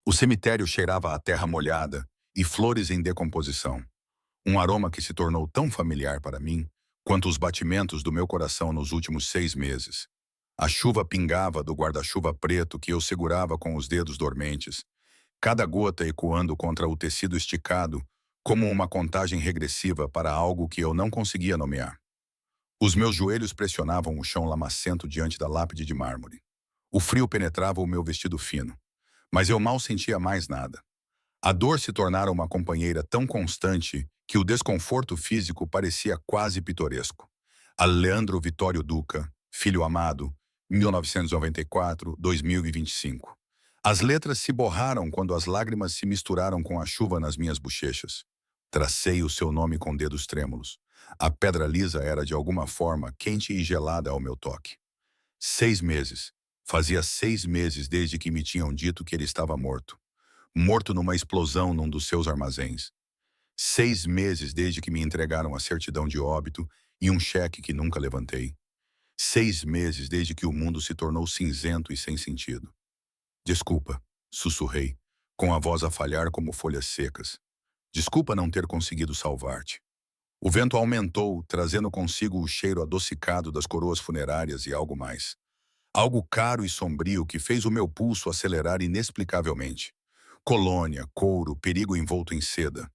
O cemitério cheirava a terra molhada e flores em decomposição, um aroma que se tornou tão familiar para mim quanto os batimentos do meu coração nos últimos 6 meses. A chuva pingava do guarda-chuva preto que eu segurava com os dedos dormentes, cada gota ecoando contra o tecido esticado como uma contagem regressiva para algo que eu não conseguia nomear. Os meus joelhos pressionavam o chão lamacento diante da lápide de mármore. O frio penetrava o meu vestido fino, mas eu mal sentia mais nada. A dor se tornara uma companheira tão constante que o desconforto físico parecia quase pitoresco. A Leandro Vitório Duca, filho amado, 1994-2025. As letras se borraram quando as lágrimas se misturaram com a chuva nas minhas bochechas. Tracei o seu nome com dedos trêmulos. A pedra lisa era de alguma forma quente e gelada ao meu toque. 6 meses. Fazia 6 meses desde que me tinham dito que ele estava morto. Morto numa explosão num dos seus armazéns. 6 meses desde que me entregaram a certidão de óbito e um cheque que nunca levantei. 6 meses desde que o mundo se tornou cinzento e sem sentido. Desculpa, sussurrei, com a voz a falhar como folhas secas. Desculpa não ter conseguido salvar-te. O vento aumentou, trazendo consigo o cheiro adocicado das coroas funerárias e algo mais. Algo caro e sombrio que fez o meu pulso acelerar inexplicavelmente. Colônia, couro, perigo envolto em seda.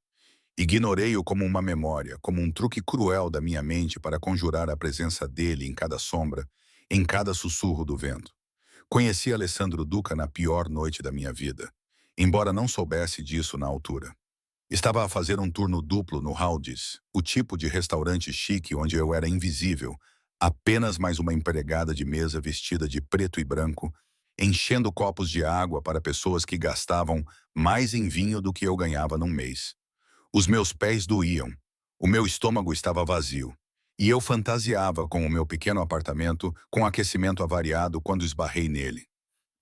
Ignorei-o como uma memória, como um truque cruel da minha mente para conjurar a presença dele em cada sombra, em cada sussurro do vento. Conheci Alessandro Duca na pior noite da minha vida, embora não soubesse disso na altura. Estava a fazer um turno duplo no Haldis, o tipo de restaurante chique onde eu era invisível, apenas mais uma empregada de mesa vestida de preto e branco, enchendo copos de água para pessoas que gastavam mais em vinho do que eu ganhava num mês. Os meus pés doíam, o meu estômago estava vazio, e eu fantasiava com o meu pequeno apartamento com aquecimento avariado quando esbarrei nele.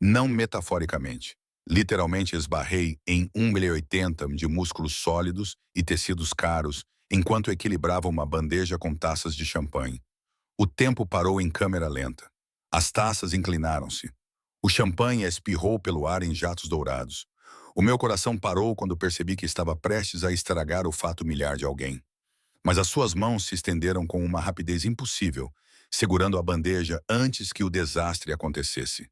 Não metaforicamente. Literalmente esbarrei em 1,80 m de músculos sólidos e tecidos caros, enquanto equilibrava uma bandeja com taças de champanhe. O tempo parou em câmera lenta. As taças inclinaram-se. O champanhe espirrou pelo ar em jatos dourados. O meu coração parou quando percebi que estava prestes a estragar o fato miliar de alguém. Mas as suas mãos se estenderam com uma rapidez impossível, segurando a bandeja antes que o desastre acontecesse.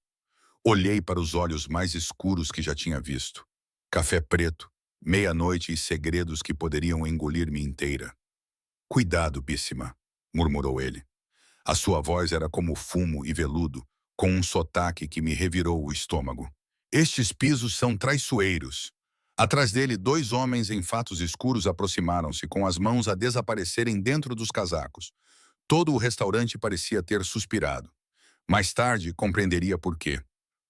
Olhei para os olhos mais escuros que já tinha visto. Café preto, meia-noite e segredos que poderiam engolir-me inteira. Cuidado, Bíssima, murmurou ele. A sua voz era como fumo e veludo, com um sotaque que me revirou o estômago. Estes pisos são traiçoeiros. Atrás dele, 2 homens em fatos escuros aproximaram-se, com as mãos a desaparecerem dentro dos casacos. Todo o restaurante parecia ter suspirado. Mais tarde, compreenderia por quê.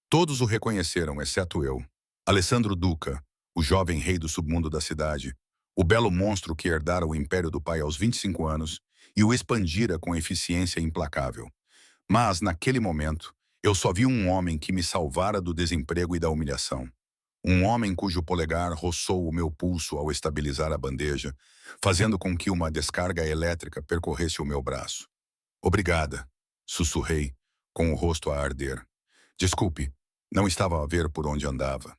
Todos o reconheceram, exceto eu. Alessandro Duca, o jovem rei do submundo da cidade, o belo monstro que herdara o império do pai aos 25 anos e o expandira com eficiência implacável. Mas, naquele momento, eu só vi um homem que me salvara do desemprego e da humilhação. Um homem cujo polegar roçou o meu pulso ao estabilizar a bandeja, fazendo com que uma descarga elétrica percorresse o meu braço. Obrigada, sussurrei, com o rosto a arder. Desculpe, não estava a ver por onde andava.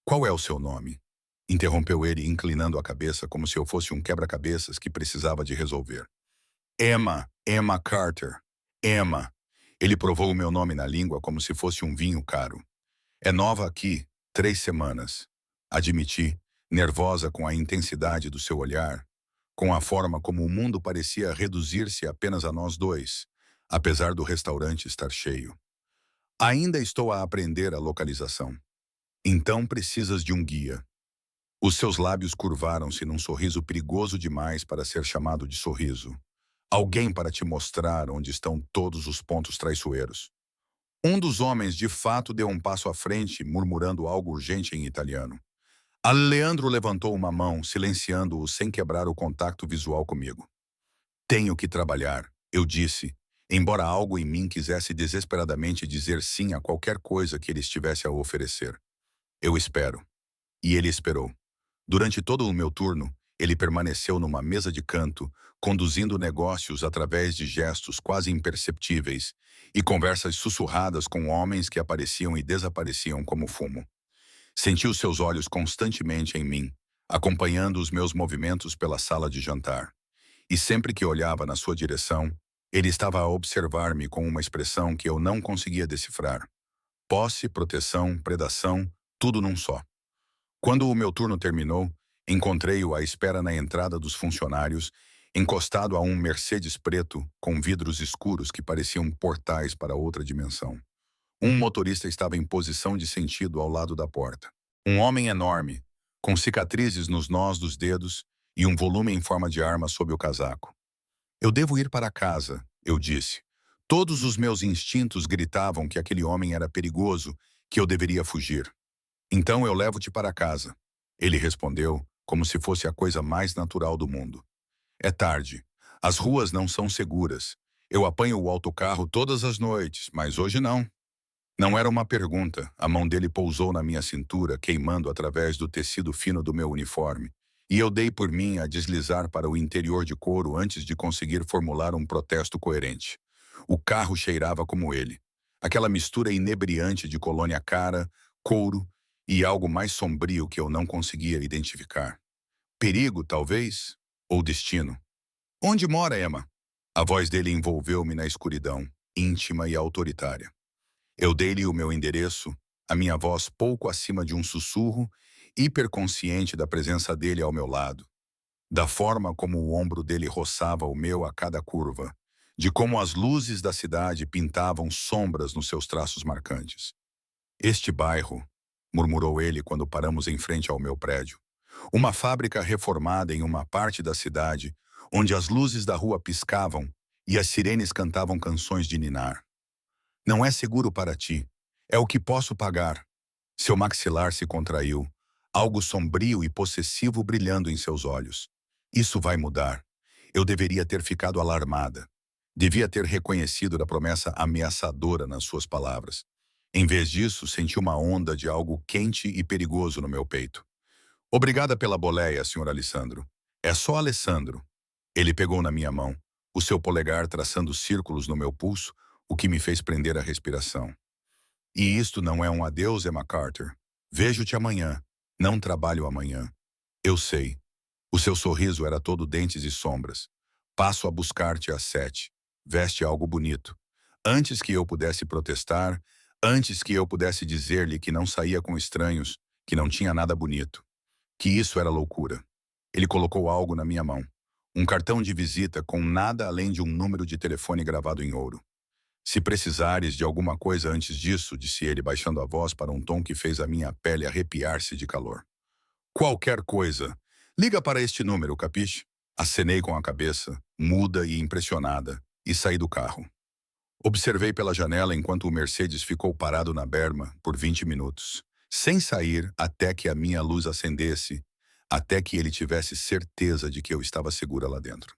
Qual é o seu nome? Interrompeu ele, inclinando a cabeça como se eu fosse um quebra-cabeças que precisava de resolver. Emma Carter. Emma. Ele provou o meu nome na língua como se fosse um vinho caro. É nova aqui, 3 semanas. Admiti, nervosa com a intensidade do seu olhar, com a forma como o mundo parecia reduzir-se apenas a nós dois, apesar do restaurante estar cheio. Ainda estou a aprender a localização. Então precisas de um guia. Os seus lábios curvaram-se num sorriso perigoso demais para ser chamado de sorriso. Alguém para te mostrar onde estão todos os pontos traiçoeiros. Um dos homens de fato deu um passo à frente, murmurando algo urgente em italiano. Leandro levantou uma mão, silenciando-o sem quebrar o contato visual comigo. Tenho que trabalhar, eu disse, embora algo em mim quisesse desesperadamente dizer sim a qualquer coisa que ele estivesse a oferecer. Eu espero. E ele esperou. Durante todo o meu turno, ele permaneceu numa mesa de canto, conduzindo negócios através de gestos quase imperceptíveis e conversas sussurradas com homens que apareciam e desapareciam como fumo. Senti os seus olhos constantemente em mim, acompanhando os meus movimentos pela sala de jantar. E sempre que olhava na sua direção, ele estava a observar-me com uma expressão que eu não conseguia decifrar. Posse, proteção, predação, tudo num só. Quando o meu turno terminou, encontrei-o à espera na entrada dos funcionários, encostado a um Mercedes preto com vidros escuros que pareciam portais para outra dimensão. Um motorista estava em posição de sentido ao lado da porta. Um homem enorme, com cicatrizes nos nós dos dedos e um volume em forma de arma sob o casaco. Eu devo ir para casa, eu disse. Todos os meus instintos gritavam que aquele homem era perigoso, que eu deveria fugir. Então eu levo-te para casa. Ele respondeu, como se fosse a coisa mais natural do mundo. É tarde. As ruas não são seguras. Eu apanho o autocarro todas as noites, mas hoje não. Não era uma pergunta. A mão dele pousou na minha cintura, queimando através do tecido fino do meu uniforme. E eu dei por mim a deslizar para o interior de couro antes de conseguir formular um protesto coerente. O carro cheirava como ele. Aquela mistura inebriante de colônia cara, couro e algo mais sombrio que eu não conseguia identificar. Perigo, talvez? Ou destino? Onde mora, Emma? A voz dele envolveu-me na escuridão, íntima e autoritária. Eu dei-lhe o meu endereço, a minha voz pouco acima de um sussurro, hiperconsciente da presença dele ao meu lado, da forma como o ombro dele roçava o meu a cada curva, de como as luzes da cidade pintavam sombras nos seus traços marcantes. Este bairro, murmurou ele quando paramos em frente ao meu prédio, uma fábrica reformada em uma parte da cidade, onde as luzes da rua piscavam e as sirenes cantavam canções de ninar. Não é seguro para ti. É o que posso pagar. Seu maxilar se contraiu, algo sombrio e possessivo brilhando em seus olhos. Isso vai mudar. Eu deveria ter ficado alarmada. Devia ter reconhecido a promessa ameaçadora nas suas palavras. Em vez disso, senti uma onda de algo quente e perigoso no meu peito. Obrigada pela boleia, Sr. Alessandro. É só Alessandro. Ele pegou na minha mão, o seu polegar traçando círculos no meu pulso, o que me fez prender a respiração. E isto não é um adeus, Emma Carter. Vejo-te amanhã. Não trabalho amanhã. Eu sei. O seu sorriso era todo dentes e sombras. Passo a buscar-te às 7. Veste algo bonito. Antes que eu pudesse protestar, antes que eu pudesse dizer-lhe que não saía com estranhos, que não tinha nada bonito, que isso era loucura. Ele colocou algo na minha mão. Um cartão de visita com nada além de um número de telefone gravado em ouro. Se precisares de alguma coisa antes disso, disse ele baixando a voz para um tom que fez a minha pele arrepiar-se de calor. Qualquer coisa. Liga para este número, capiche? Acenei com a cabeça, muda e impressionada, e saí do carro. Observei pela janela enquanto o Mercedes ficou parado na berma por 20 minutos, sem sair até que a minha luz acendesse, até que ele tivesse certeza de que eu estava segura lá dentro.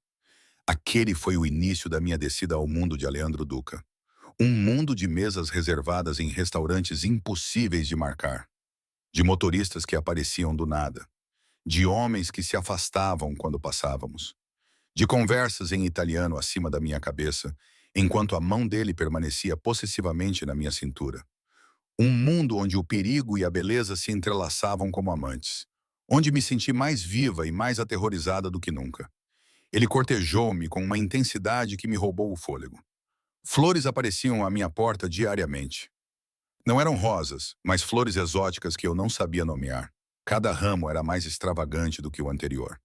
Aquele foi o início da minha descida ao mundo de Aleandro Duca. Um mundo de mesas reservadas em restaurantes impossíveis de marcar, de motoristas que apareciam do nada, de homens que se afastavam quando passávamos, de conversas em italiano acima da minha cabeça, enquanto a mão dele permanecia possessivamente na minha cintura. Um mundo onde o perigo e a beleza se entrelaçavam como amantes, onde me senti mais viva e mais aterrorizada do que nunca. Ele cortejou-me com uma intensidade que me roubou o fôlego. Flores apareciam à minha porta diariamente. Não eram rosas, mas flores exóticas que eu não sabia nomear. Cada ramo era mais extravagante do que o anterior.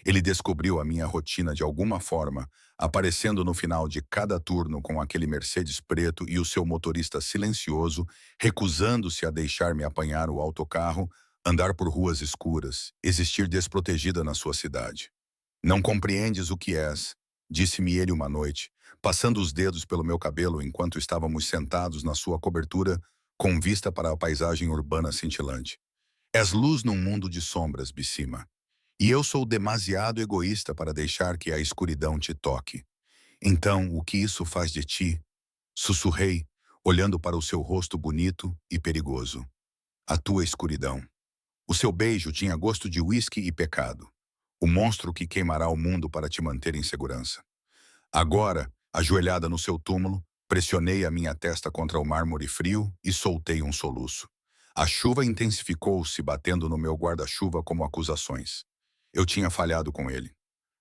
Ele descobriu a minha rotina de alguma forma, aparecendo no final de cada turno com aquele Mercedes preto e o seu motorista silencioso, recusando-se a deixar-me apanhar o autocarro, andar por ruas escuras, existir desprotegida na sua cidade. Não compreendes o que és, disse-me ele uma noite, passando os dedos pelo meu cabelo enquanto estávamos sentados na sua cobertura, com vista para a paisagem urbana cintilante. És luz num mundo de sombras, Bicima. E eu sou demasiado egoísta para deixar que a escuridão te toque. Então, o que isso faz de ti? Sussurrei, olhando para o seu rosto bonito e perigoso. A tua escuridão. O seu beijo tinha gosto de uísque e pecado. O monstro que queimará o mundo para te manter em segurança. Agora, ajoelhada no seu túmulo, pressionei a minha testa contra o mármore frio e soltei um soluço. A chuva intensificou-se, batendo no meu guarda-chuva como acusações. Eu tinha falhado com ele.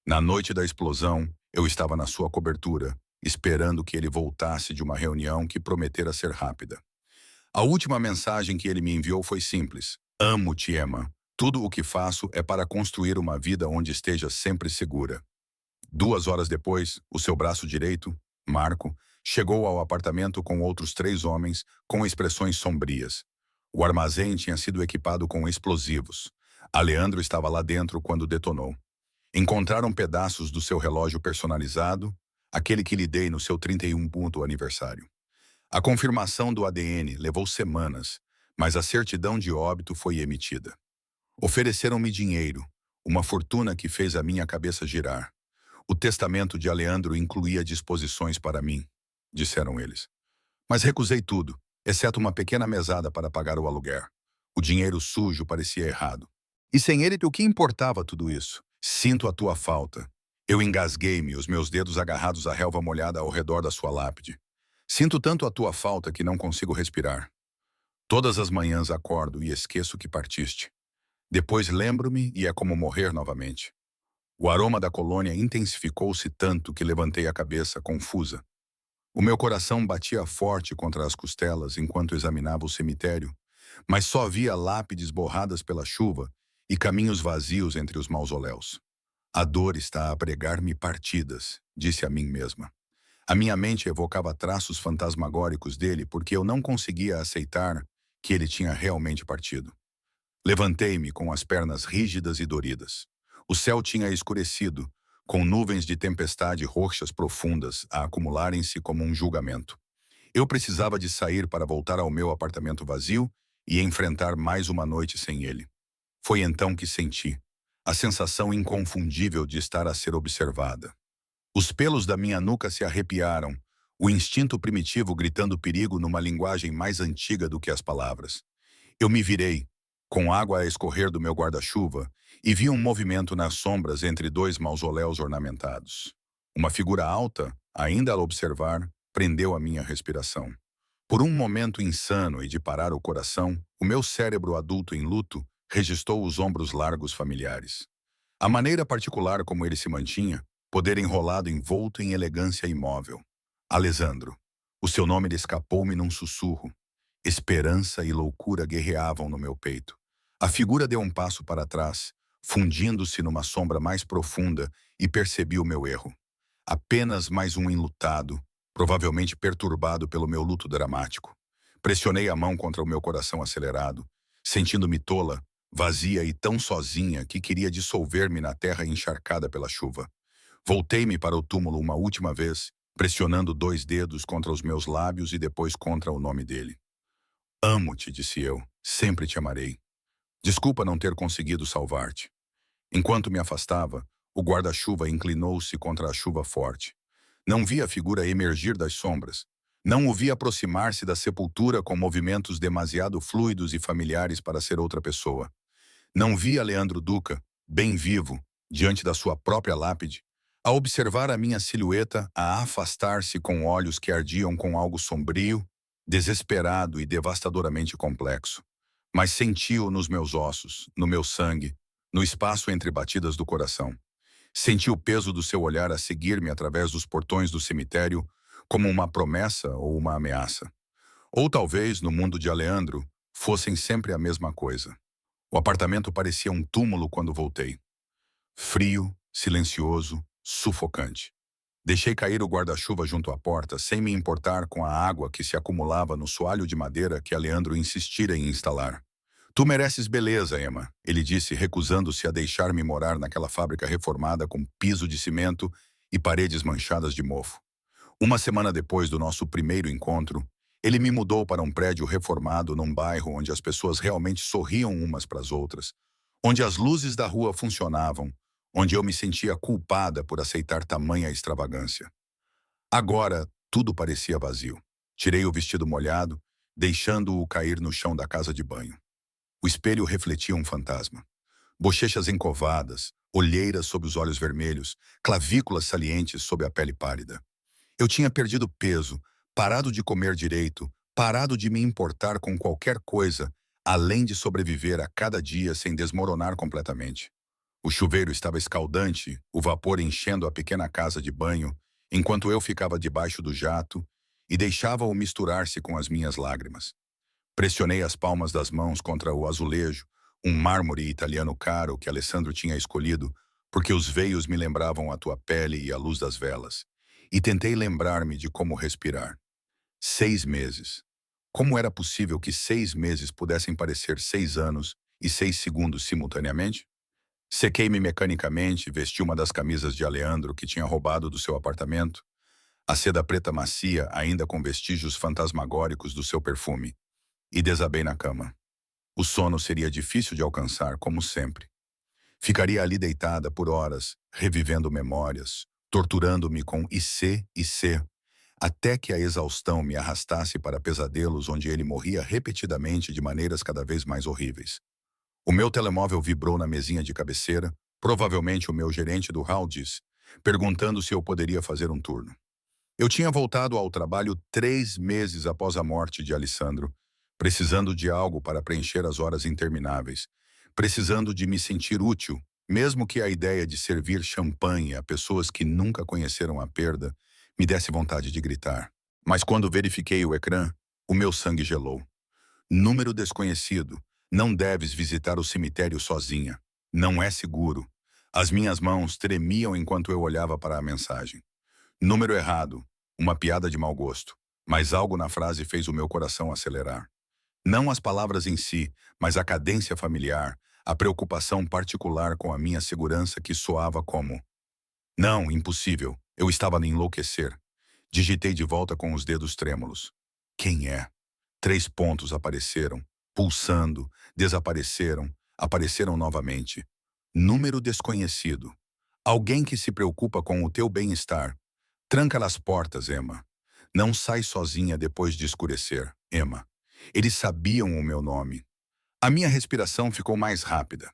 Na noite da explosão, eu estava na sua cobertura, esperando que ele voltasse de uma reunião que prometera ser rápida. A última mensagem que ele me enviou foi simples: amo-te, Emma. Tudo o que faço é para construir uma vida onde esteja sempre segura. 2 horas depois, o seu braço direito, Marco, chegou ao apartamento com outros 3 homens com expressões sombrias. O armazém tinha sido equipado com explosivos. Aleandro estava lá dentro quando detonou. Encontraram pedaços do seu relógio personalizado, aquele que lhe dei no seu 31º aniversário. A confirmação do ADN levou semanas, mas a certidão de óbito foi emitida. Ofereceram-me dinheiro, uma fortuna que fez a minha cabeça girar. O testamento de Aleandro incluía disposições para mim, disseram eles. Mas recusei tudo, exceto uma pequena mesada para pagar o aluguer. O dinheiro sujo parecia errado. E sem ele, o que importava tudo isso? Sinto a tua falta. Eu engasguei-me, os meus dedos agarrados à relva molhada ao redor da sua lápide. Sinto tanto a tua falta que não consigo respirar. Todas as manhãs acordo e esqueço que partiste. Depois lembro-me e é como morrer novamente. O aroma da colônia intensificou-se tanto que levantei a cabeça, confusa. O meu coração batia forte contra as costelas enquanto examinava o cemitério, mas só via lápides borradas pela chuva e caminhos vazios entre os mausoléus. A dor está a pregar-me partidas, disse a mim mesma. A minha mente evocava traços fantasmagóricos dele porque eu não conseguia aceitar que ele tinha realmente partido. Levantei-me com as pernas rígidas e doridas. O céu tinha escurecido, com nuvens de tempestade roxas profundas a acumularem-se como um julgamento. Eu precisava de sair para voltar ao meu apartamento vazio e enfrentar mais uma noite sem ele. Foi então que senti a sensação inconfundível de estar a ser observada. Os pelos da minha nuca se arrepiaram, o instinto primitivo gritando perigo numa linguagem mais antiga do que as palavras. Eu me virei, com água a escorrer do meu guarda-chuva, e vi um movimento nas sombras entre 2 mausoléus ornamentados. Uma figura alta, ainda a observar, prendeu a minha respiração. Por um momento insano e de parar o coração, o meu cérebro adulto em luto registrou os ombros largos familiares. A maneira particular como ele se mantinha, poder enrolado envolto em elegância imóvel. Alessandro. O seu nome lhe escapou-me num sussurro. Esperança e loucura guerreavam no meu peito. A figura deu um passo para trás, fundindo-se numa sombra mais profunda, e percebi o meu erro. Apenas mais um enlutado, provavelmente perturbado pelo meu luto dramático. Pressionei a mão contra o meu coração acelerado, sentindo-me tola, vazia e tão sozinha que queria dissolver-me na terra encharcada pela chuva. Voltei-me para o túmulo uma última vez, pressionando 2 dedos contra os meus lábios e depois contra o nome dele. Amo-te, disse eu, sempre te amarei. Desculpa não ter conseguido salvar-te. Enquanto me afastava, o guarda-chuva inclinou-se contra a chuva forte. Não vi a figura emergir das sombras. Não o vi aproximar-se da sepultura com movimentos demasiado fluidos e familiares para ser outra pessoa. Não vi a Leandro Duca, bem vivo, diante da sua própria lápide, a observar a minha silhueta a afastar-se com olhos que ardiam com algo sombrio, desesperado e devastadoramente complexo. Mas senti-o nos meus ossos, no meu sangue, no espaço entre batidas do coração. Senti o peso do seu olhar a seguir-me através dos portões do cemitério como uma promessa ou uma ameaça. Ou talvez, no mundo de Aleandro, fossem sempre a mesma coisa. O apartamento parecia um túmulo quando voltei. Frio, silencioso, sufocante. Deixei cair o guarda-chuva junto à porta, sem me importar com a água que se acumulava no soalho de madeira que Aleandro insistira em instalar. Tu mereces beleza, Emma, ele disse, recusando-se a deixar-me morar naquela fábrica reformada com piso de cimento e paredes manchadas de mofo. Uma semana depois do nosso primeiro encontro, ele me mudou para um prédio reformado num bairro onde as pessoas realmente sorriam umas para as outras, onde as luzes da rua funcionavam, onde eu me sentia culpada por aceitar tamanha extravagância. Agora, tudo parecia vazio. Tirei o vestido molhado, deixando-o cair no chão da casa de banho. O espelho refletia um fantasma. Bochechas encovadas, olheiras sob os olhos vermelhos, clavículas salientes sob a pele pálida. Eu tinha perdido peso, parado de comer direito, parado de me importar com qualquer coisa, além de sobreviver a cada dia sem desmoronar completamente. O chuveiro estava escaldante, o vapor enchendo a pequena casa de banho, enquanto eu ficava debaixo do jato e deixava-o misturar-se com as minhas lágrimas. Pressionei as palmas das mãos contra o azulejo, um mármore italiano caro que Alessandro tinha escolhido, porque os veios me lembravam a tua pele e a luz das velas. E tentei lembrar-me de como respirar. 6 meses. Como era possível que 6 meses pudessem parecer 6 anos e 6 segundos simultaneamente? Sequei-me mecanicamente, vesti uma das camisas de Aleandro que tinha roubado do seu apartamento, a seda preta macia ainda com vestígios fantasmagóricos do seu perfume, e desabei na cama. O sono seria difícil de alcançar, como sempre. Ficaria ali deitada por horas, revivendo memórias, torturando-me com e se, até que a exaustão me arrastasse para pesadelos onde ele morria repetidamente de maneiras cada vez mais horríveis. O meu telemóvel vibrou na mesinha de cabeceira, provavelmente o meu gerente do Haldis, perguntando se eu poderia fazer um turno. Eu tinha voltado ao trabalho 3 meses após a morte de Alessandro, precisando de algo para preencher as horas intermináveis, precisando de me sentir útil, mesmo que a ideia de servir champanhe a pessoas que nunca conheceram a perda me desse vontade de gritar. Mas quando verifiquei o ecrã, o meu sangue gelou. Número desconhecido. Não deves visitar o cemitério sozinha. Não é seguro. As minhas mãos tremiam enquanto eu olhava para a mensagem. Número errado. Uma piada de mau gosto. Mas algo na frase fez o meu coração acelerar. Não as palavras em si, mas a cadência familiar, a preocupação particular com a minha segurança que soava como: não, impossível. Eu estava a enlouquecer. Digitei de volta com os dedos trêmulos. Quem é? 3 pontos apareceram, pulsando, desapareceram, apareceram novamente. Número desconhecido. Alguém que se preocupa com o teu bem-estar. Tranca as portas, Emma. Não sai sozinha depois de escurecer, Emma. Eles sabiam o meu nome. A minha respiração ficou mais rápida.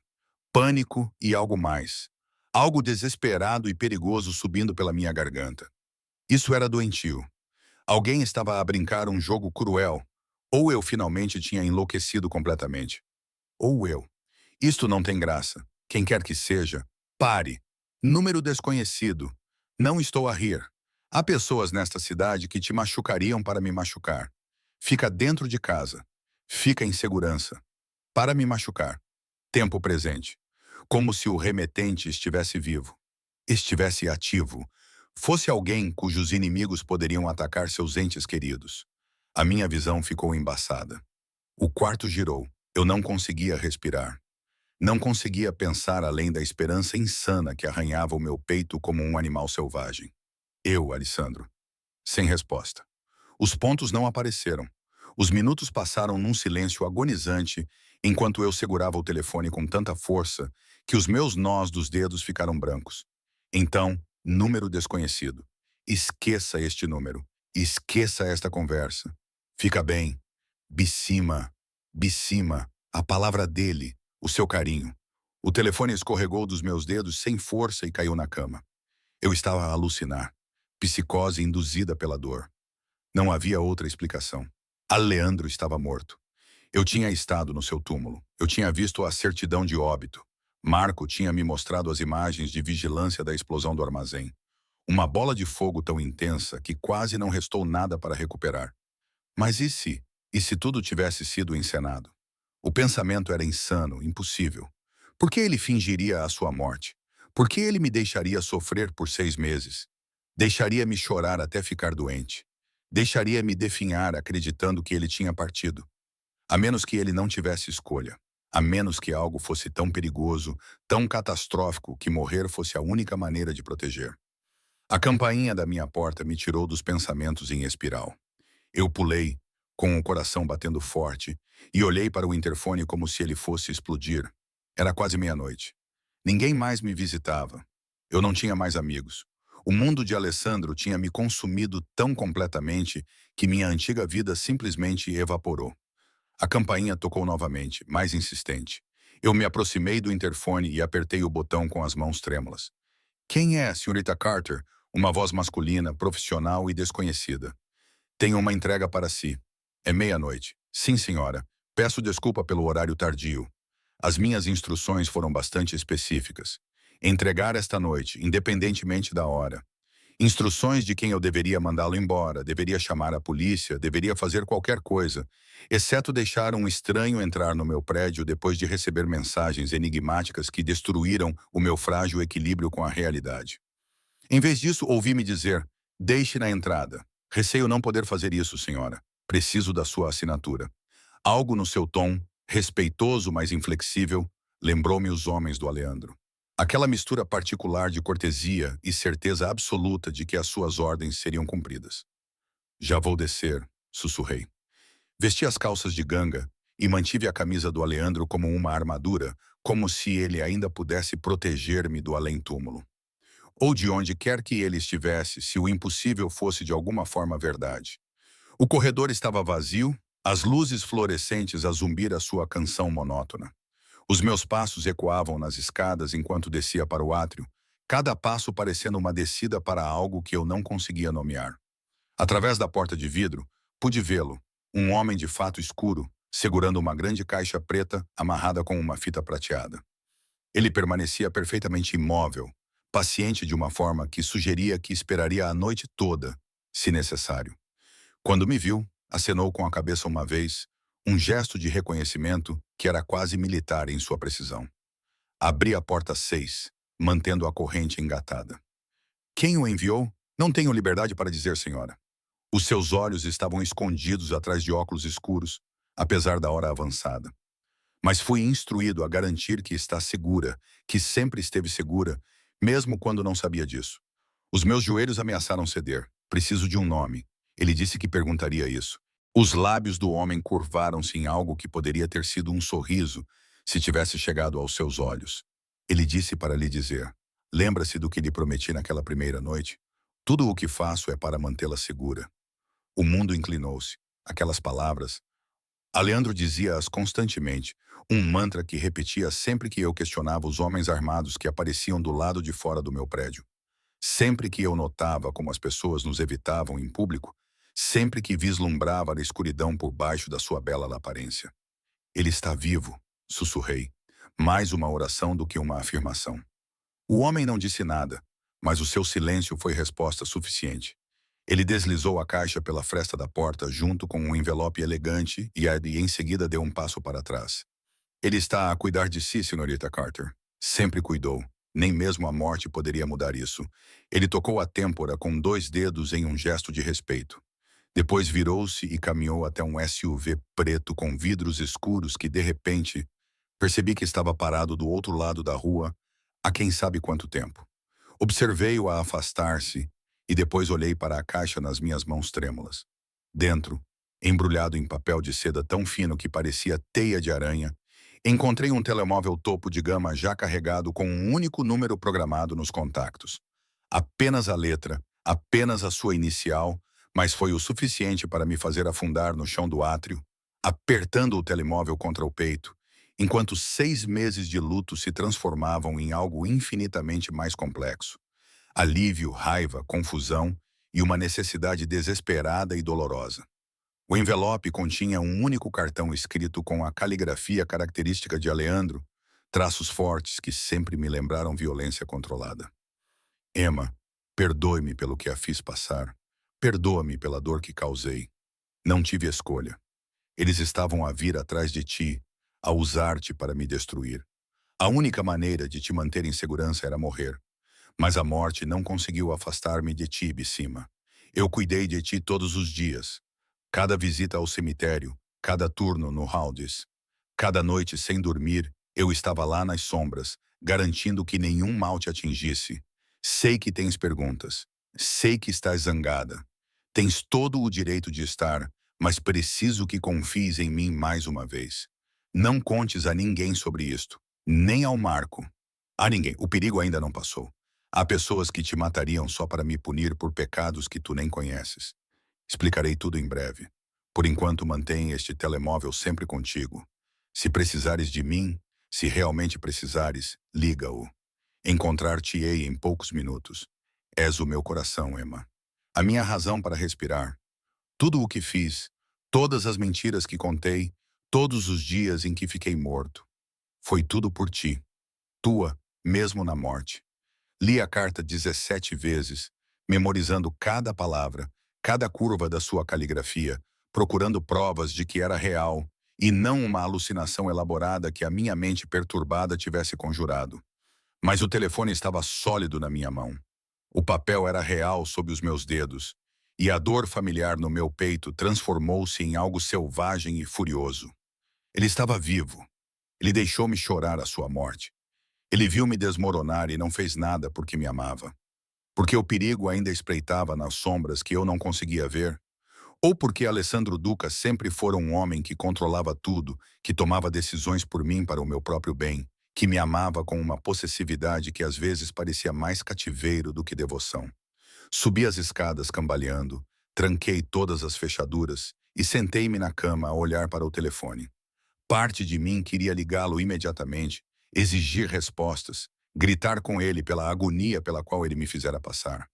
Pânico e algo mais. Algo desesperado e perigoso subindo pela minha garganta. Isso era doentio. Alguém estava a brincar um jogo cruel. Ou eu finalmente tinha enlouquecido completamente. Ou eu. Isto não tem graça. Quem quer que seja, pare. Número desconhecido. Não estou a rir. Há pessoas nesta cidade que te machucariam para me machucar. Fica dentro de casa. Fica em segurança. Para me machucar. Tempo presente. Como se o remetente estivesse vivo. Estivesse ativo. Fosse alguém cujos inimigos poderiam atacar seus entes queridos. A minha visão ficou embaçada. O quarto girou. Eu não conseguia respirar. Não conseguia pensar além da esperança insana que arranhava o meu peito como um animal selvagem. Eu, Alessandro. Sem resposta. Os pontos não apareceram. Os minutos passaram num silêncio agonizante enquanto eu segurava o telefone com tanta força que os meus nós dos dedos ficaram brancos. Então, número desconhecido. Esqueça este número. Esqueça esta conversa. Fica bem. Bicima. Bicima. A palavra dele. O seu carinho. O telefone escorregou dos meus dedos sem força e caiu na cama. Eu estava a alucinar. Psicose induzida pela dor. Não havia outra explicação. Aleandro estava morto. Eu tinha estado no seu túmulo. Eu tinha visto a certidão de óbito. Marco tinha me mostrado as imagens de vigilância da explosão do armazém. Uma bola de fogo tão intensa que quase não restou nada para recuperar. Mas e se? E se tudo tivesse sido encenado? O pensamento era insano, impossível. Por que ele fingiria a sua morte? Por que ele me deixaria sofrer por 6 meses? Deixaria-me chorar até ficar doente. Deixaria-me definhar acreditando que ele tinha partido. A menos que ele não tivesse escolha. A menos que algo fosse tão perigoso, tão catastrófico que morrer fosse a única maneira de proteger. A campainha da minha porta me tirou dos pensamentos em espiral. Eu pulei, com o coração batendo forte, e olhei para o interfone como se ele fosse explodir. Era quase meia-noite. Ninguém mais me visitava. Eu não tinha mais amigos. O mundo de Alessandro tinha me consumido tão completamente que minha antiga vida simplesmente evaporou. A campainha tocou novamente, mais insistente. Eu me aproximei do interfone e apertei o botão com as mãos trêmulas. Quem é, senhorita Carter? Uma voz masculina, profissional e desconhecida. Tenho uma entrega para si. É meia-noite. Sim, senhora. Peço desculpa pelo horário tardio. As minhas instruções foram bastante específicas. Entregar esta noite, independentemente da hora. Instruções de quem eu deveria mandá-lo embora, deveria chamar a polícia, deveria fazer qualquer coisa, exceto deixar um estranho entrar no meu prédio depois de receber mensagens enigmáticas que destruíram o meu frágil equilíbrio com a realidade. Em vez disso, ouvi-me dizer: deixe na entrada. Receio não poder fazer isso, senhora. Preciso da sua assinatura. Algo no seu tom, respeitoso, mas inflexível, lembrou-me os homens do Aleandro. Aquela mistura particular de cortesia e certeza absoluta de que as suas ordens seriam cumpridas. Já vou descer, sussurrei. Vesti as calças de ganga e mantive a camisa do Aleandro como uma armadura, como se ele ainda pudesse proteger-me do além-túmulo. Ou de onde quer que ele estivesse, se o impossível fosse de alguma forma verdade. O corredor estava vazio, as luzes fluorescentes a zumbir a sua canção monótona. Os meus passos ecoavam nas escadas enquanto descia para o átrio, cada passo parecendo uma descida para algo que eu não conseguia nomear. Através da porta de vidro, pude vê-lo, um homem de fato escuro, segurando uma grande caixa preta amarrada com uma fita prateada. Ele permanecia perfeitamente imóvel, paciente de uma forma que sugeria que esperaria a noite toda, se necessário. Quando me viu, acenou com a cabeça uma vez, um gesto de reconhecimento que era quase militar em sua precisão. Abri a porta 6, mantendo a corrente engatada. Quem o enviou? Não tenho liberdade para dizer, senhora. Os seus olhos estavam escondidos atrás de óculos escuros, apesar da hora avançada. Mas fui instruído a garantir que está segura, que sempre esteve segura, mesmo quando não sabia disso. Os meus joelhos ameaçaram ceder. Preciso de um nome. Ele disse que perguntaria isso. Os lábios do homem curvaram-se em algo que poderia ter sido um sorriso, se tivesse chegado aos seus olhos. Ele disse para lhe dizer: lembra-se do que lhe prometi naquela primeira noite? Tudo o que faço é para mantê-la segura. O mundo inclinou-se. Aquelas palavras. Aleandro dizia-as constantemente, um mantra que repetia sempre que eu questionava os homens armados que apareciam do lado de fora do meu prédio. Sempre que eu notava como as pessoas nos evitavam em público, sempre que vislumbrava a escuridão por baixo da sua bela aparência. Ele está vivo, sussurrei. Mais uma oração do que uma afirmação. O homem não disse nada, mas o seu silêncio foi resposta suficiente. Ele deslizou a caixa pela fresta da porta junto com um envelope elegante e em seguida deu um passo para trás. Ele está a cuidar de si, senhorita Carter. Sempre cuidou. Nem mesmo a morte poderia mudar isso. Ele tocou a têmpora com 2 dedos em um gesto de respeito. Depois virou-se e caminhou até um SUV preto com vidros escuros que, de repente, percebi que estava parado do outro lado da rua há quem sabe quanto tempo. Observei-o a afastar-se e depois olhei para a caixa nas minhas mãos trêmulas. Dentro, embrulhado em papel de seda tão fino que parecia teia de aranha, encontrei um telemóvel topo de gama já carregado com um único número programado nos contactos. Apenas a letra, apenas a sua inicial, mas foi o suficiente para me fazer afundar no chão do átrio, apertando o telemóvel contra o peito, enquanto 6 meses de luto se transformavam em algo infinitamente mais complexo. Alívio, raiva, confusão e uma necessidade desesperada e dolorosa. O envelope continha um único cartão escrito com a caligrafia característica de Aleandro, traços fortes que sempre me lembraram violência controlada. Emma, perdoe-me pelo que a fiz passar. Perdoa-me pela dor que causei. Não tive escolha. Eles estavam a vir atrás de ti, a usar-te para me destruir. A única maneira de te manter em segurança era morrer. Mas a morte não conseguiu afastar-me de ti, Bicima. Eu cuidei de ti todos os dias. Cada visita ao cemitério, cada turno no Haldes, cada noite sem dormir, eu estava lá nas sombras, garantindo que nenhum mal te atingisse. Sei que tens perguntas. Sei que estás zangada. Tens todo o direito de estar, mas preciso que confies em mim mais uma vez. Não contes a ninguém sobre isto, nem ao Marco. A ninguém. O perigo ainda não passou. Há pessoas que te matariam só para me punir por pecados que tu nem conheces. Explicarei tudo em breve. Por enquanto, mantém este telemóvel sempre contigo. Se precisares de mim, se realmente precisares, liga-o. Encontrar-te-ei em poucos minutos. És o meu coração, Emma. A minha razão para respirar. Tudo o que fiz, todas as mentiras que contei, Todos os dias em que fiquei morto. Foi tudo por ti. Tua, mesmo na morte. Li a carta 17 vezes, memorizando cada palavra, cada curva da sua caligrafia, procurando provas de que era real e não uma alucinação elaborada que a minha mente perturbada tivesse conjurado. Mas o telefone estava sólido na minha mão. O papel era real sob os meus dedos, e a dor familiar no meu peito transformou-se em algo selvagem e furioso. Ele estava vivo. Ele deixou-me chorar a sua morte. Ele viu-me desmoronar e não fez nada porque me amava. Porque o perigo ainda espreitava nas sombras que eu não conseguia ver, ou porque Alessandro Duca sempre fora um homem que controlava tudo, que tomava decisões por mim para o meu próprio bem, que me amava com uma possessividade que às vezes parecia mais cativeiro do que devoção. Subi as escadas cambaleando, tranquei todas as fechaduras e sentei-me na cama a olhar para o telefone. Parte de mim queria ligá-lo imediatamente, exigir respostas, gritar com ele pela agonia pela qual ele me fizera passar.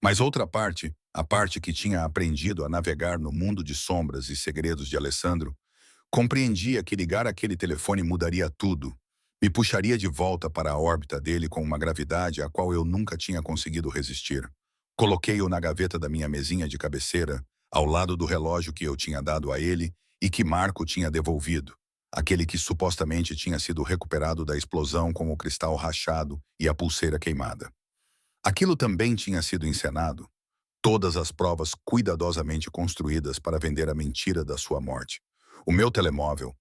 Mas outra parte, a parte que tinha aprendido a navegar no mundo de sombras e segredos de Alessandro, compreendia que ligar aquele telefone mudaria tudo, me puxaria de volta para a órbita dele com uma gravidade à qual eu nunca tinha conseguido resistir. Coloquei-o na gaveta da minha mesinha de cabeceira, ao lado do relógio que eu tinha dado a ele e que Marco tinha devolvido, aquele que supostamente tinha sido recuperado da explosão com o cristal rachado e a pulseira queimada. Aquilo também tinha sido encenado, todas as provas cuidadosamente construídas para vender a mentira da sua morte. O meu telemóvel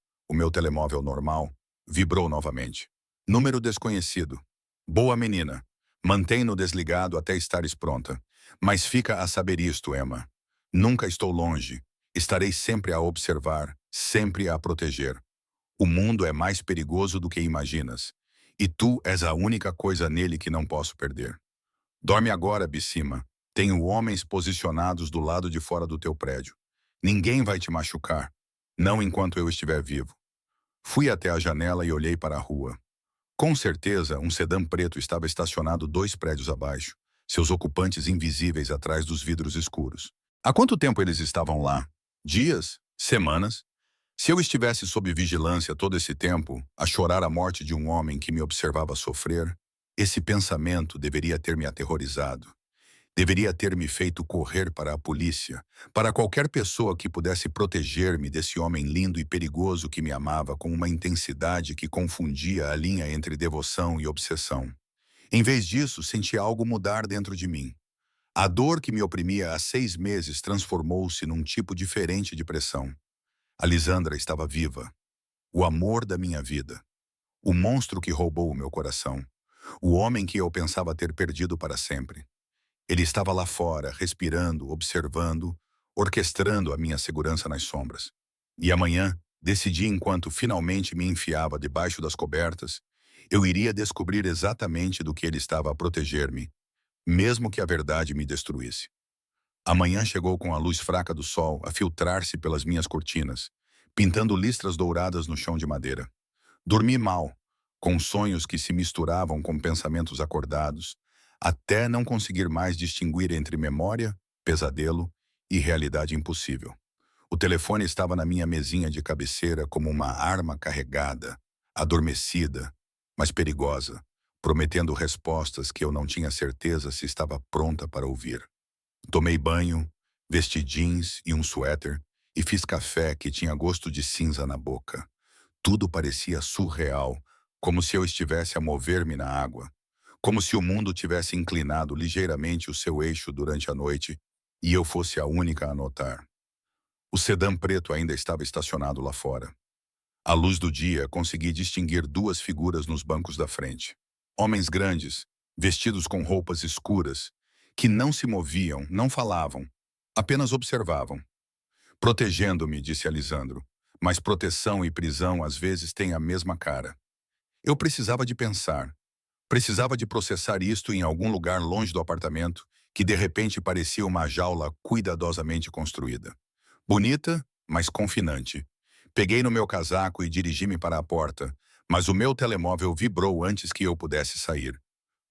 normal, vibrou novamente. Número desconhecido. Boa menina. Mantém-no desligado até estares pronta. Mas fica a saber isto, Emma. Nunca estou longe. Estarei sempre a observar, sempre a proteger. O mundo é mais perigoso do que imaginas. E tu és a única coisa nele que não posso perder. Dorme agora, Bicima. Tenho homens posicionados do lado de fora do teu prédio. Ninguém vai te machucar. Não enquanto eu estiver vivo. Fui até a janela e olhei para a rua. Com certeza, um sedã preto estava estacionado 2 prédios abaixo, seus ocupantes invisíveis atrás dos vidros escuros. Há quanto tempo eles estavam lá? Dias? Semanas? Se eu estivesse sob vigilância todo esse tempo, a chorar a morte de um homem que me observava sofrer, esse pensamento deveria ter me aterrorizado. Deveria ter me feito correr para a polícia, para qualquer pessoa que pudesse proteger-me desse homem lindo e perigoso que me amava com uma intensidade que confundia a linha entre devoção e obsessão. Em vez disso, senti algo mudar dentro de mim. A dor que me oprimia há 6 meses transformou-se num tipo diferente de pressão. A Lisandra estava viva. O amor da minha vida. O monstro que roubou o meu coração. O homem que eu pensava ter perdido para sempre. Ele estava lá fora, respirando, observando, orquestrando a minha segurança nas sombras. E amanhã, decidi enquanto finalmente me enfiava debaixo das cobertas, eu iria descobrir exatamente do que ele estava a proteger-me, mesmo que a verdade me destruísse. Amanhã chegou com a luz fraca do sol a filtrar-se pelas minhas cortinas, pintando listras douradas no chão de madeira. Dormi mal, com sonhos que se misturavam com pensamentos acordados, até não conseguir mais distinguir entre memória, pesadelo e realidade impossível. O telefone estava na minha mesinha de cabeceira como uma arma carregada, adormecida, mas perigosa, prometendo respostas que eu não tinha certeza se estava pronta para ouvir. Tomei banho, vesti jeans e um suéter e fiz café que tinha gosto de cinza na boca. Tudo parecia surreal, como se eu estivesse a mover-me na água, como se o mundo tivesse inclinado ligeiramente o seu eixo durante a noite e eu fosse a única a notar. O sedã preto ainda estava estacionado lá fora. À luz do dia, consegui distinguir 2 figuras nos bancos da frente. Homens grandes, vestidos com roupas escuras, que não se moviam, não falavam, apenas observavam. Protegendo-me, disse Alisandro, mas proteção e prisão às vezes têm a mesma cara. Eu precisava de pensar. Precisava de processar isto em algum lugar longe do apartamento, que de repente parecia uma jaula cuidadosamente construída. Bonita, mas confinante. Peguei no meu casaco e dirigi-me para a porta, mas o meu telemóvel vibrou antes que eu pudesse sair.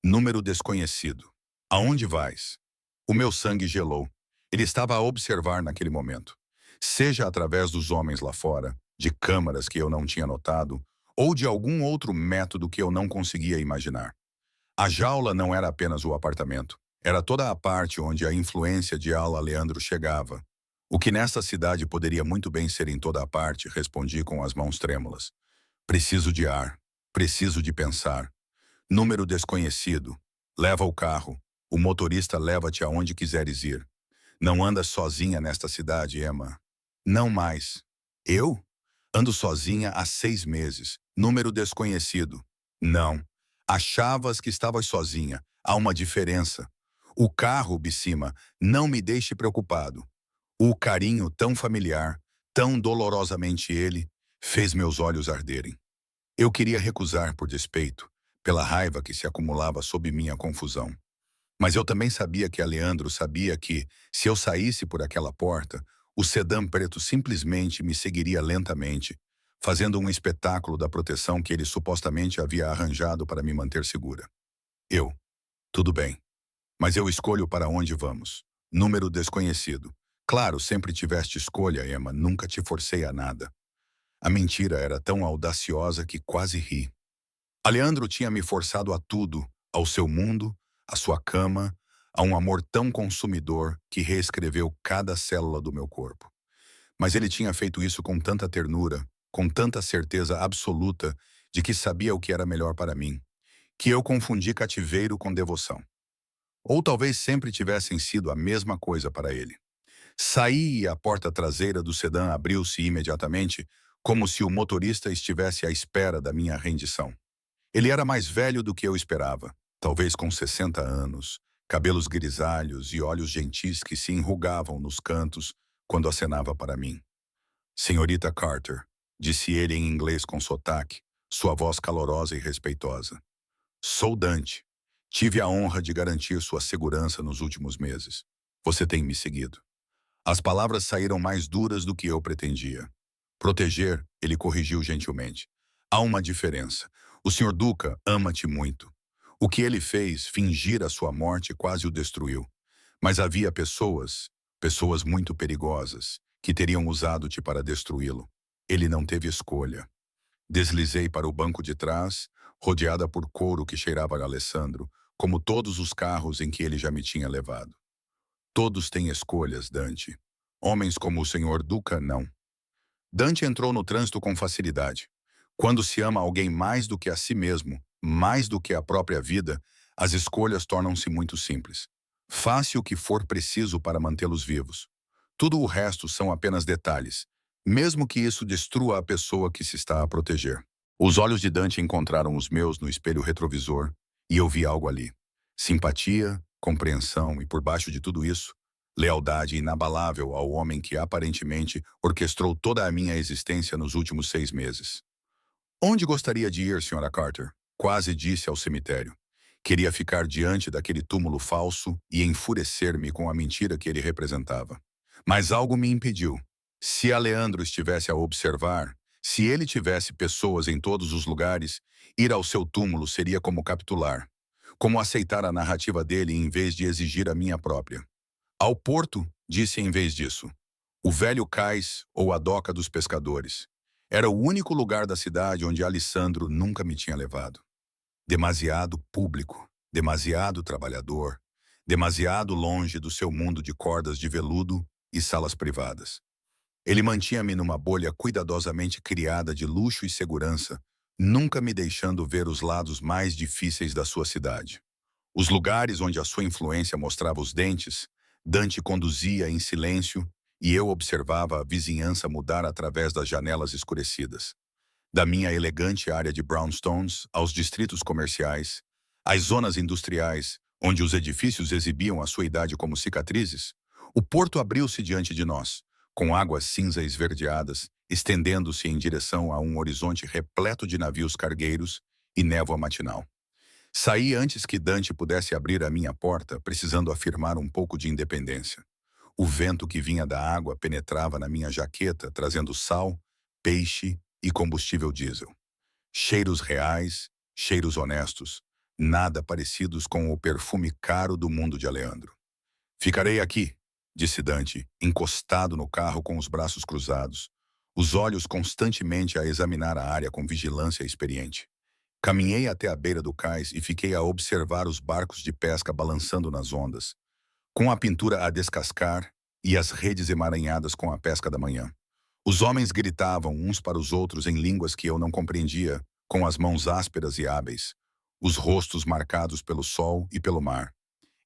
Número desconhecido. Aonde vais? O meu sangue gelou. Ele estava a observar naquele momento. Seja através dos homens lá fora, de câmaras que eu não tinha notado, ou de algum outro método que eu não conseguia imaginar. A jaula não era apenas o apartamento, era toda a parte onde a influência de Ala Leandro chegava. O que nesta cidade poderia muito bem ser em toda a parte, respondi com as mãos trêmulas. Preciso de ar, preciso de pensar. Número desconhecido. Leva o carro. O motorista leva-te aonde quiseres ir. Não andas sozinha nesta cidade, Emma. Não mais. Eu? Ando sozinha há 6 meses. Número desconhecido. Não. Achavas que estavas sozinha. Há uma diferença. O carro, Bicima, não me deixe preocupado. O carinho tão familiar, tão dolorosamente ele, fez meus olhos arderem. Eu queria recusar por despeito, pela raiva que se acumulava sob minha confusão. Mas eu também sabia que Aleandro sabia que, se eu saísse por aquela porta, o sedã preto simplesmente me seguiria lentamente, fazendo um espetáculo da proteção que ele supostamente havia arranjado para me manter segura. Eu. Tudo bem. Mas eu escolho para onde vamos. Número desconhecido. Claro, sempre tiveste escolha, Emma, nunca te forcei a nada. A mentira era tão audaciosa que quase ri. Aleandro tinha me forçado a tudo, ao seu mundo, à sua cama, a um amor tão consumidor que reescreveu cada célula do meu corpo. Mas ele tinha feito isso com tanta ternura, com tanta certeza absoluta de que sabia o que era melhor para mim, que eu confundi cativeiro com devoção. Ou talvez sempre tivessem sido a mesma coisa para ele. Saí e a porta traseira do sedã abriu-se imediatamente, como se o motorista estivesse à espera da minha rendição. Ele era mais velho do que eu esperava, talvez com 60 anos, cabelos grisalhos e olhos gentis que se enrugavam nos cantos quando acenava para mim. Senhorita Carter, disse ele em inglês com sotaque, sua voz calorosa e respeitosa. Sou Dante. Tive a honra de garantir sua segurança nos últimos meses. Você tem me seguido. As palavras saíram mais duras do que eu pretendia. Proteger, ele corrigiu gentilmente. Há uma diferença. O Sr. Duca ama-te muito. O que ele fez, fingir a sua morte, quase o destruiu. Mas havia pessoas muito perigosas, que teriam usado-te para destruí-lo. Ele não teve escolha. Deslizei para o banco de trás, rodeada por couro que cheirava a Alessandro, como todos os carros em que ele já me tinha levado. Todos têm escolhas, Dante. Homens como o Sr. Duca, não. Dante entrou no trânsito com facilidade. Quando se ama alguém mais do que a si mesmo, mais do que a própria vida, as escolhas tornam-se muito simples. Faça o que for preciso para mantê-los vivos. Tudo o resto são apenas detalhes, mesmo que isso destrua a pessoa que se está a proteger. Os olhos de Dante encontraram os meus no espelho retrovisor e eu vi algo ali. Simpatia, compreensão e, por baixo de tudo isso, lealdade inabalável ao homem que aparentemente orquestrou toda a minha existência nos últimos 6 meses. Onde gostaria de ir, Sra. Carter? Quase disse ao cemitério. Queria ficar diante daquele túmulo falso e enfurecer-me com a mentira que ele representava. Mas algo me impediu. Se Aleandro estivesse a observar, se ele tivesse pessoas em todos os lugares, ir ao seu túmulo seria como capitular, como aceitar a narrativa dele em vez de exigir a minha própria. Ao porto, disse em vez disso. O velho cais ou a doca dos pescadores. Era o único lugar da cidade onde Alessandro nunca me tinha levado. Demasiado público, demasiado trabalhador, demasiado longe do seu mundo de cordas de veludo e salas privadas. Ele mantinha-me numa bolha cuidadosamente criada de luxo e segurança, nunca me deixando ver os lados mais difíceis da sua cidade. Os lugares onde a sua influência mostrava os dentes, Dante conduzia em silêncio e eu observava a vizinhança mudar através das janelas escurecidas. Da minha elegante área de brownstones aos distritos comerciais, às zonas industriais, onde os edifícios exibiam a sua idade como cicatrizes, o porto abriu-se diante de nós, com águas cinza esverdeadas, estendendo-se em direção a um horizonte repleto de navios cargueiros e névoa matinal. Saí antes que Dante pudesse abrir a minha porta, precisando afirmar um pouco de independência. O vento que vinha da água penetrava na minha jaqueta, trazendo sal, peixe e combustível diesel. Cheiros reais, cheiros honestos, nada parecidos com o perfume caro do mundo de Aleandro. Ficarei aqui, disse Dante, encostado no carro com os braços cruzados, os olhos constantemente a examinar a área com vigilância experiente. Caminhei até a beira do cais e fiquei a observar os barcos de pesca balançando nas ondas, com a pintura a descascar e as redes emaranhadas com a pesca da manhã. Os homens gritavam uns para os outros em línguas que eu não compreendia, com as mãos ásperas e hábeis, os rostos marcados pelo sol e pelo mar.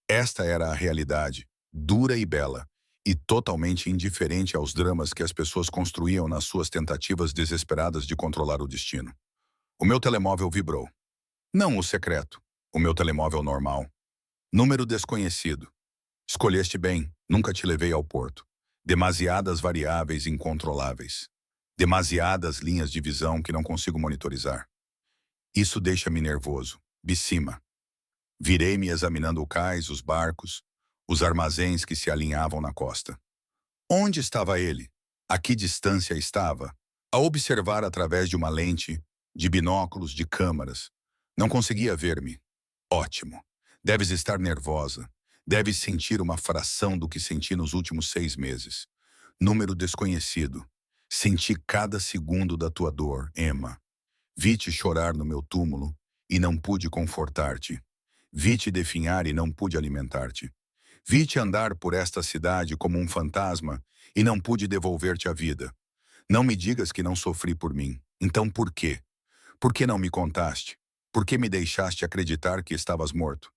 Esta era a realidade, dura e bela, e totalmente indiferente aos dramas que as pessoas construíam nas suas tentativas desesperadas de controlar o destino. O meu telemóvel vibrou. Não o secreto, o meu telemóvel normal. Número desconhecido. Escolheste bem, nunca te levei ao porto. Demasiadas variáveis incontroláveis. Demasiadas linhas de visão que não consigo monitorizar. Isso deixa-me nervoso. Bicima. Virei-me examinando o cais, os barcos, os armazéns que se alinhavam na costa. Onde estava ele? A que distância estava? A observar através de uma lente, de binóculos, de câmaras. Não conseguia ver-me. Ótimo. Deves estar nervosa. Deves sentir uma fração do que senti nos últimos 6 meses. Número desconhecido. Senti cada segundo da tua dor, Emma. Vi-te chorar no meu túmulo e não pude confortar-te. Vi-te definhar e não pude alimentar-te. Vi-te andar por esta cidade como um fantasma e não pude devolver-te a vida. Não me digas que não sofri por mim. Então por quê? Por que não me contaste? Por que me deixaste acreditar que estavas morto?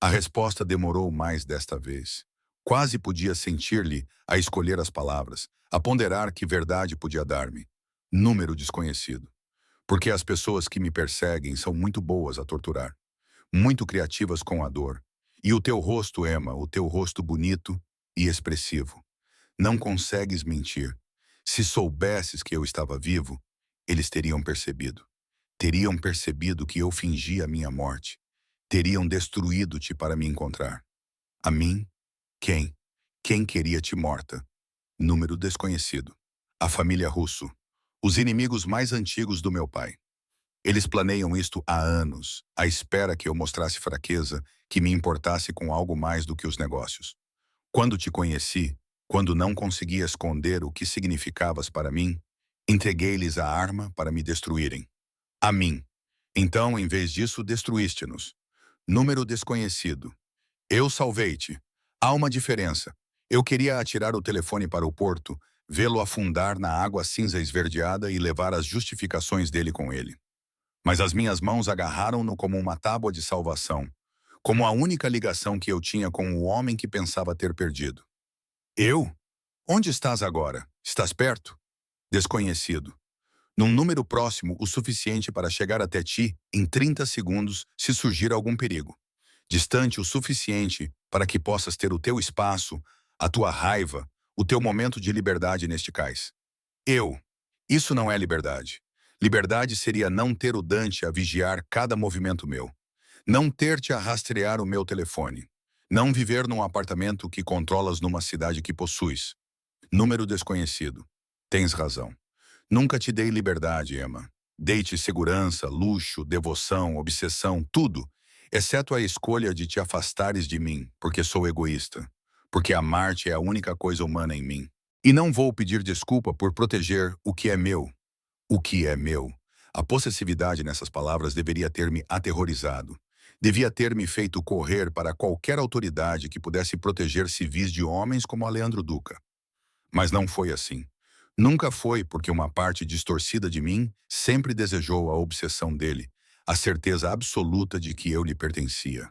A resposta demorou mais desta vez. Quase podia sentir-lhe a escolher as palavras, a ponderar que verdade podia dar-me. Número desconhecido. Porque as pessoas que me perseguem são muito boas a torturar, muito criativas com a dor. E o teu rosto, Emma, o teu rosto bonito e expressivo. Não consegues mentir. Se soubesses que eu estava vivo, eles teriam percebido. Teriam percebido que eu fingia a minha morte. Teriam destruído-te para me encontrar. A mim? Quem? Quem queria-te morta? Número desconhecido. A família Russo. Os inimigos mais antigos do meu pai. Eles planeiam isto há anos, à espera que eu mostrasse fraqueza, que me importasse com algo mais do que os negócios. Quando te conheci, quando não conseguia esconder o que significavas para mim, entreguei-lhes a arma para me destruírem. A mim. Então, em vez disso, destruíste-nos. Número desconhecido. Eu salvei-te. Há uma diferença. Eu queria atirar o telefone para o porto, vê-lo afundar na água cinza esverdeada e levar as justificações dele com ele. Mas as minhas mãos agarraram-no como uma tábua de salvação, como a única ligação que eu tinha com o homem que pensava ter perdido. Eu? Onde estás agora? Estás perto? Desconhecido. Num número próximo o suficiente para chegar até ti em 30 segundos se surgir algum perigo. Distante o suficiente para que possas ter o teu espaço, a tua raiva, o teu momento de liberdade neste cais. Eu. Isso não é liberdade. Liberdade seria não ter o Dante a vigiar cada movimento meu. Não ter-te a rastrear o meu telefone. Não viver num apartamento que controlas numa cidade que possuis. Número desconhecido. Tens razão. Nunca te dei liberdade, Emma. Dei-te segurança, luxo, devoção, obsessão, tudo, exceto a escolha de te afastares de mim, porque sou egoísta. Porque amar-te é a única coisa humana em mim. E não vou pedir desculpa por proteger o que é meu. O que é meu? A possessividade nessas palavras deveria ter me aterrorizado. Devia ter me feito correr para qualquer autoridade que pudesse proteger civis de homens como Aleandro Duca. Mas não foi assim. Nunca foi porque uma parte distorcida de mim sempre desejou a obsessão dele, a certeza absoluta de que eu lhe pertencia.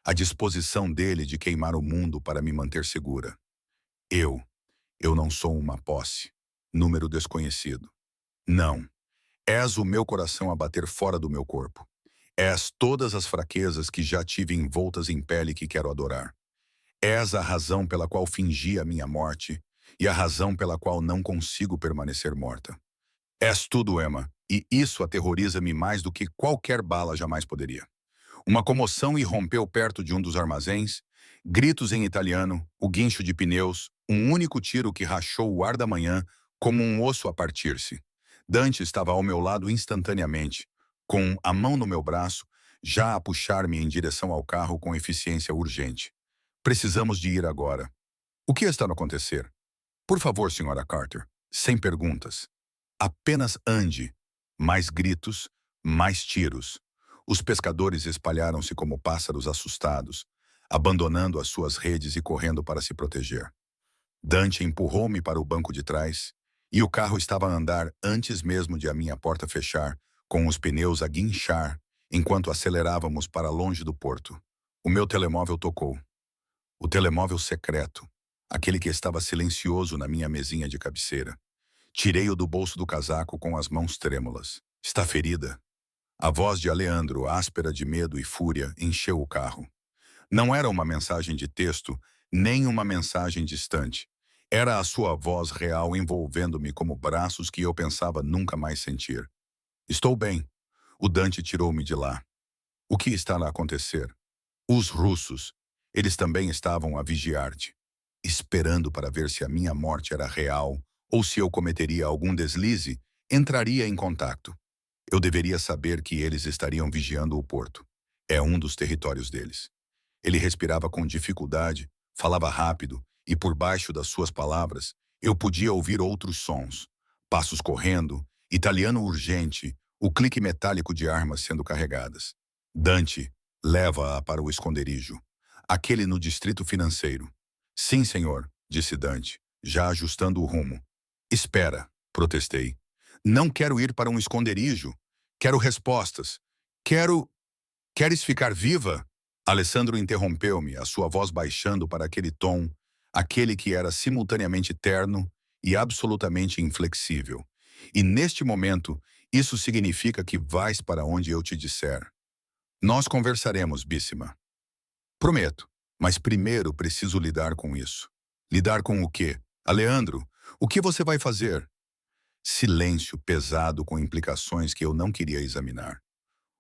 A disposição dele de queimar o mundo para me manter segura. Eu não sou uma posse. Número desconhecido. Não. És o meu coração a bater fora do meu corpo. És todas as fraquezas que já tive envoltas em pele que quero adorar. És a razão pela qual fingi a minha morte e a razão pela qual não consigo permanecer morta. És tudo, Emma, e isso aterroriza-me mais do que qualquer bala jamais poderia. Uma comoção irrompeu perto de um dos armazéns, gritos em italiano, o guincho de pneus, um único tiro que rachou o ar da manhã como um osso a partir-se. Dante estava ao meu lado instantaneamente, com a mão no meu braço, já a puxar-me em direção ao carro com eficiência urgente. Precisamos de ir agora. O que está a acontecer? Por favor, Sra. Carter. sem perguntas. Apenas ande. Mais gritos, mais tiros. Os pescadores espalharam-se como pássaros assustados, abandonando as suas redes e correndo para se proteger. Dante empurrou-me para o banco de trás, e o carro estava a andar antes mesmo de a minha porta fechar, com os pneus a guinchar, enquanto acelerávamos para longe do porto. O meu telemóvel tocou. O telemóvel secreto, aquele que estava silencioso na minha mesinha de cabeceira. Tirei-o do bolso do casaco com as mãos trêmulas. Está ferida? A voz de Aleandro, áspera de medo e fúria, encheu o carro. Não era uma mensagem de texto, nem uma mensagem distante. Era a sua voz real envolvendo-me como braços que eu pensava nunca mais sentir. Estou bem. O Dante tirou-me de lá. O que está a acontecer? Os russos. Eles também estavam a vigiar-te, esperando para ver se a minha morte era real ou se eu cometeria algum deslize, entraria em contato. Eu deveria saber que eles estariam vigiando o porto. É um dos territórios deles. Ele respirava com dificuldade, falava rápido, e por baixo das suas palavras, eu podia ouvir outros sons. Passos correndo, italiano urgente, o clique metálico de armas sendo carregadas. Dante, leva-a para o esconderijo. Aquele no distrito financeiro. Sim, senhor, disse Dante, já ajustando o rumo. Espera, protestei. Não quero ir para um esconderijo. Quero respostas. Quero... Queres ficar viva? Alessandro interrompeu-me, a sua voz baixando para aquele tom, aquele que era simultaneamente terno e absolutamente inflexível. E neste momento, isso significa que vais para onde eu te disser. Nós conversaremos, Bíssima. Prometo, mas primeiro preciso lidar com isso. Lidar com o quê? Aleandro, o que você vai fazer? Silêncio pesado com implicações que eu não queria examinar.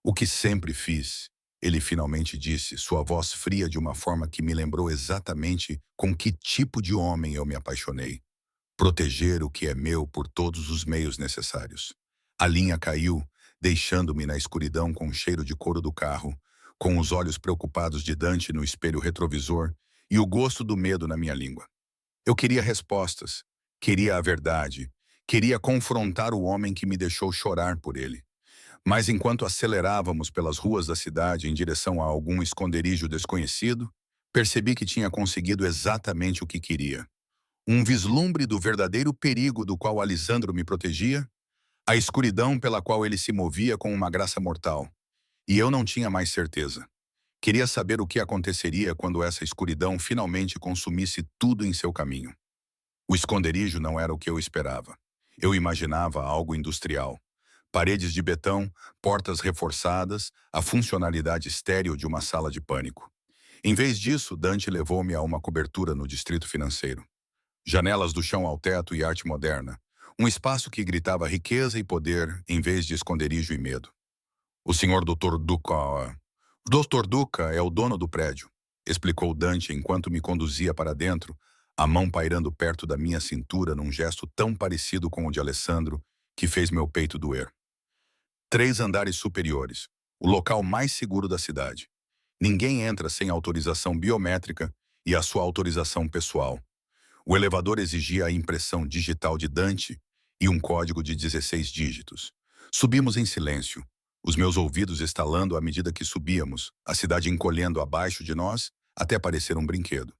O que sempre fiz, ele finalmente disse, sua voz fria de uma forma que me lembrou exatamente com que tipo de homem eu me apaixonei. Proteger o que é meu por todos os meios necessários. A linha caiu, deixando-me na escuridão com o cheiro de couro do carro, com os olhos preocupados de Dante no espelho retrovisor e o gosto do medo na minha língua. Eu queria respostas, queria a verdade, queria confrontar o homem que me deixou chorar por ele. Mas enquanto acelerávamos pelas ruas da cidade em direção a algum esconderijo desconhecido, percebi que tinha conseguido exatamente o que queria. Um vislumbre do verdadeiro perigo do qual Alisandro me protegia, a escuridão pela qual ele se movia com uma graça mortal. E eu não tinha mais certeza. Queria saber o que aconteceria quando essa escuridão finalmente consumisse tudo em seu caminho. O esconderijo não era o que eu esperava. Eu imaginava algo industrial. Paredes de betão, portas reforçadas, a funcionalidade estéril de uma sala de pânico. Em vez disso, Dante levou-me a uma cobertura no distrito financeiro. Janelas do chão ao teto e arte moderna. Um espaço que gritava riqueza e poder em vez de esconderijo e medo. O senhor Dr. Duca... Dr. Duca é o dono do prédio, explicou Dante enquanto me conduzia para dentro, a mão pairando perto da minha cintura num gesto tão parecido com o de Alessandro que fez meu peito doer. 3 andares superiores, o local mais seguro da cidade. Ninguém entra sem autorização biométrica e a sua autorização pessoal. O elevador exigia a impressão digital de Dante e um código de 16 dígitos. Subimos em silêncio, os meus ouvidos estalando à medida que subíamos, a cidade encolhendo abaixo de nós até parecer um brinquedo.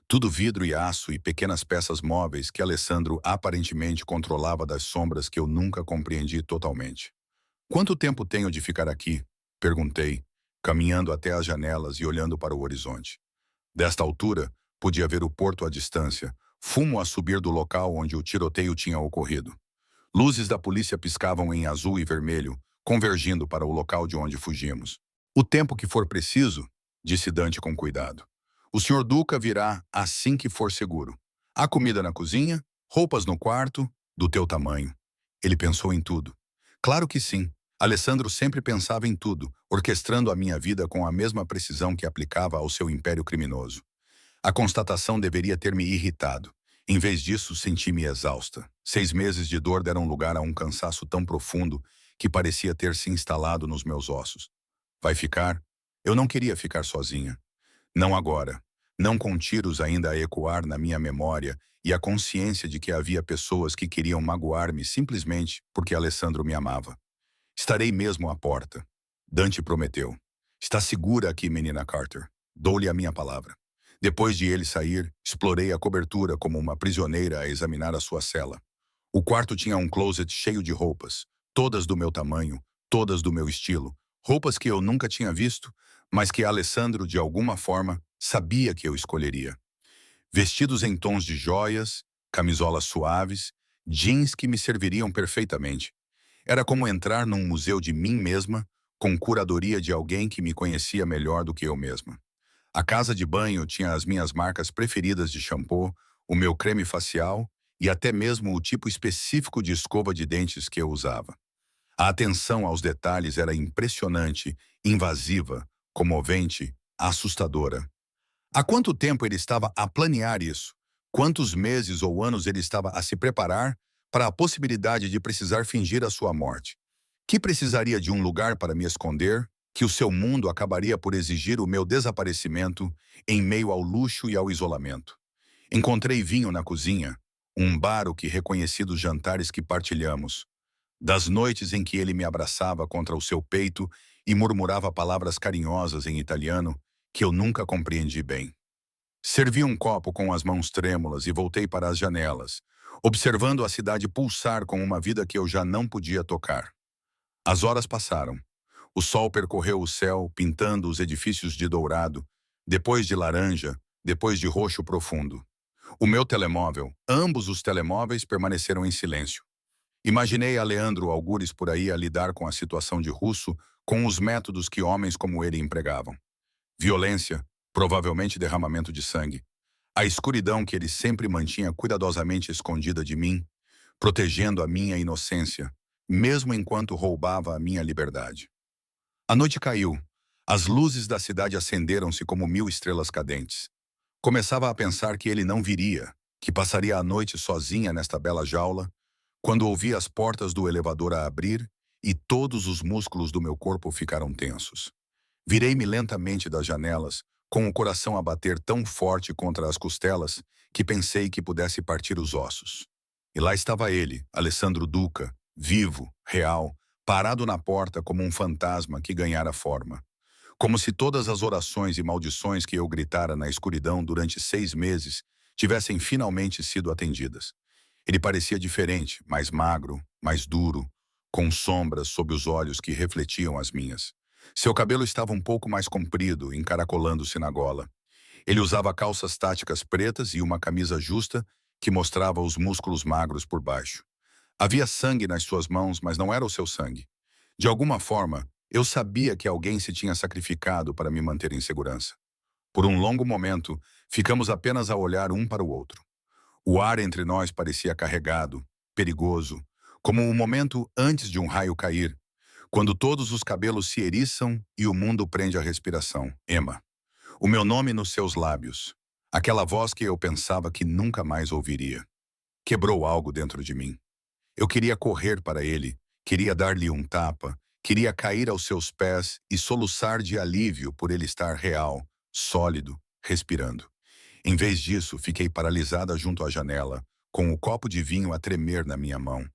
Tudo vidro e aço e pequenas peças móveis que Alessandro aparentemente controlava das sombras que eu nunca compreendi totalmente. Quanto tempo tenho de ficar aqui? Perguntei, caminhando até as janelas e olhando para o horizonte. Desta altura, podia ver o porto à distância, fumo a subir do local onde o tiroteio tinha ocorrido. Luzes da polícia piscavam em azul e vermelho, convergindo para o local de onde fugimos. O tempo que for preciso, disse Dante com cuidado. O senhor Duca virá assim que for seguro. Há comida na cozinha, roupas no quarto, do teu tamanho. Ele pensou em tudo. Claro que sim. Alessandro sempre pensava em tudo, orquestrando a minha vida com a mesma precisão que aplicava ao seu império criminoso. A constatação deveria ter me irritado. Em vez disso, senti-me exausta. 6 meses de dor deram lugar a um cansaço tão profundo que parecia ter se instalado nos meus ossos. Vai ficar? Eu não queria ficar sozinha. Não agora. não com tiros ainda a ecoar na minha memória e a consciência de que havia pessoas que queriam magoar-me simplesmente porque Alessandro me amava. Estarei mesmo à porta. Dante prometeu. Está segura aqui, menina Carter. Dou-lhe a minha palavra. Depois de ele sair, explorei a cobertura como uma prisioneira a examinar a sua cela. O quarto tinha um closet cheio de roupas, todas do meu tamanho, todas do meu estilo, roupas que eu nunca tinha visto, mas que Alessandro, de alguma forma, sabia que eu escolheria. Vestidos em tons de joias, camisolas suaves, jeans que me serviriam perfeitamente. Era como entrar num museu de mim mesma, com curadoria de alguém que me conhecia melhor do que eu mesma. A casa de banho tinha as minhas marcas preferidas de shampoo, o meu creme facial e até mesmo o tipo específico de escova de dentes que eu usava. A atenção aos detalhes era impressionante, invasiva, comovente, assustadora. Há quanto tempo ele estava a planear isso? Quantos meses ou anos ele estava a se preparar para a possibilidade de precisar fingir a sua morte? Que precisaria de um lugar para me esconder, que o seu mundo acabaria por exigir o meu desaparecimento em meio ao luxo e ao isolamento. Encontrei vinho na cozinha, um bar o que reconheci dos jantares que partilhamos, das noites em que ele me abraçava contra o seu peito e murmurava palavras carinhosas em italiano que eu nunca compreendi bem. Servi um copo com as mãos trêmulas e voltei para as janelas, observando a cidade pulsar com uma vida que eu já não podia tocar. As horas passaram. O sol percorreu o céu, pintando os edifícios de dourado, depois de laranja, depois de roxo profundo. O meu telemóvel, ambos os telemóveis permaneceram em silêncio. Imaginei a Leandro Algures por aí a lidar com a situação de Russo com os métodos que homens como ele empregavam. Violência, provavelmente derramamento de sangue. A escuridão que ele sempre mantinha cuidadosamente escondida de mim, protegendo a minha inocência, mesmo enquanto roubava a minha liberdade. A noite caiu. As luzes da cidade acenderam-se como 1000 estrelas cadentes. Começava a pensar que ele não viria, que passaria a noite sozinha nesta bela jaula, quando ouvi as portas do elevador a abrir e todos os músculos do meu corpo ficaram tensos. Virei-me lentamente das janelas, com o coração a bater tão forte contra as costelas que pensei que pudesse partir os ossos. E lá estava ele, Alessandro Duca, vivo, real, parado na porta como um fantasma que ganhara forma. Como se todas as orações e maldições que eu gritara na escuridão durante 6 meses tivessem finalmente sido atendidas. Ele parecia diferente, mais magro, mais duro, com sombras sob os olhos que refletiam as minhas. Seu cabelo estava um pouco mais comprido, encaracolando-se na gola. Ele usava calças táticas pretas e uma camisa justa que mostrava os músculos magros por baixo. Havia sangue nas suas mãos, mas não era o seu sangue. De alguma forma, eu sabia que alguém se tinha sacrificado para me manter em segurança. Por um longo momento, ficamos apenas a olhar um para o outro. O ar entre nós parecia carregado, perigoso, como um momento antes de um raio cair, quando todos os cabelos se eriçam e o mundo prende a respiração. Emma. O meu nome nos seus lábios. Aquela voz que eu pensava que nunca mais ouviria. Quebrou algo dentro de mim. Eu queria correr para ele, queria dar-lhe um tapa, queria cair aos seus pés e soluçar de alívio por ele estar real, sólido, respirando. Em vez disso, fiquei paralisada junto à janela, com o copo de vinho a tremer na minha mão.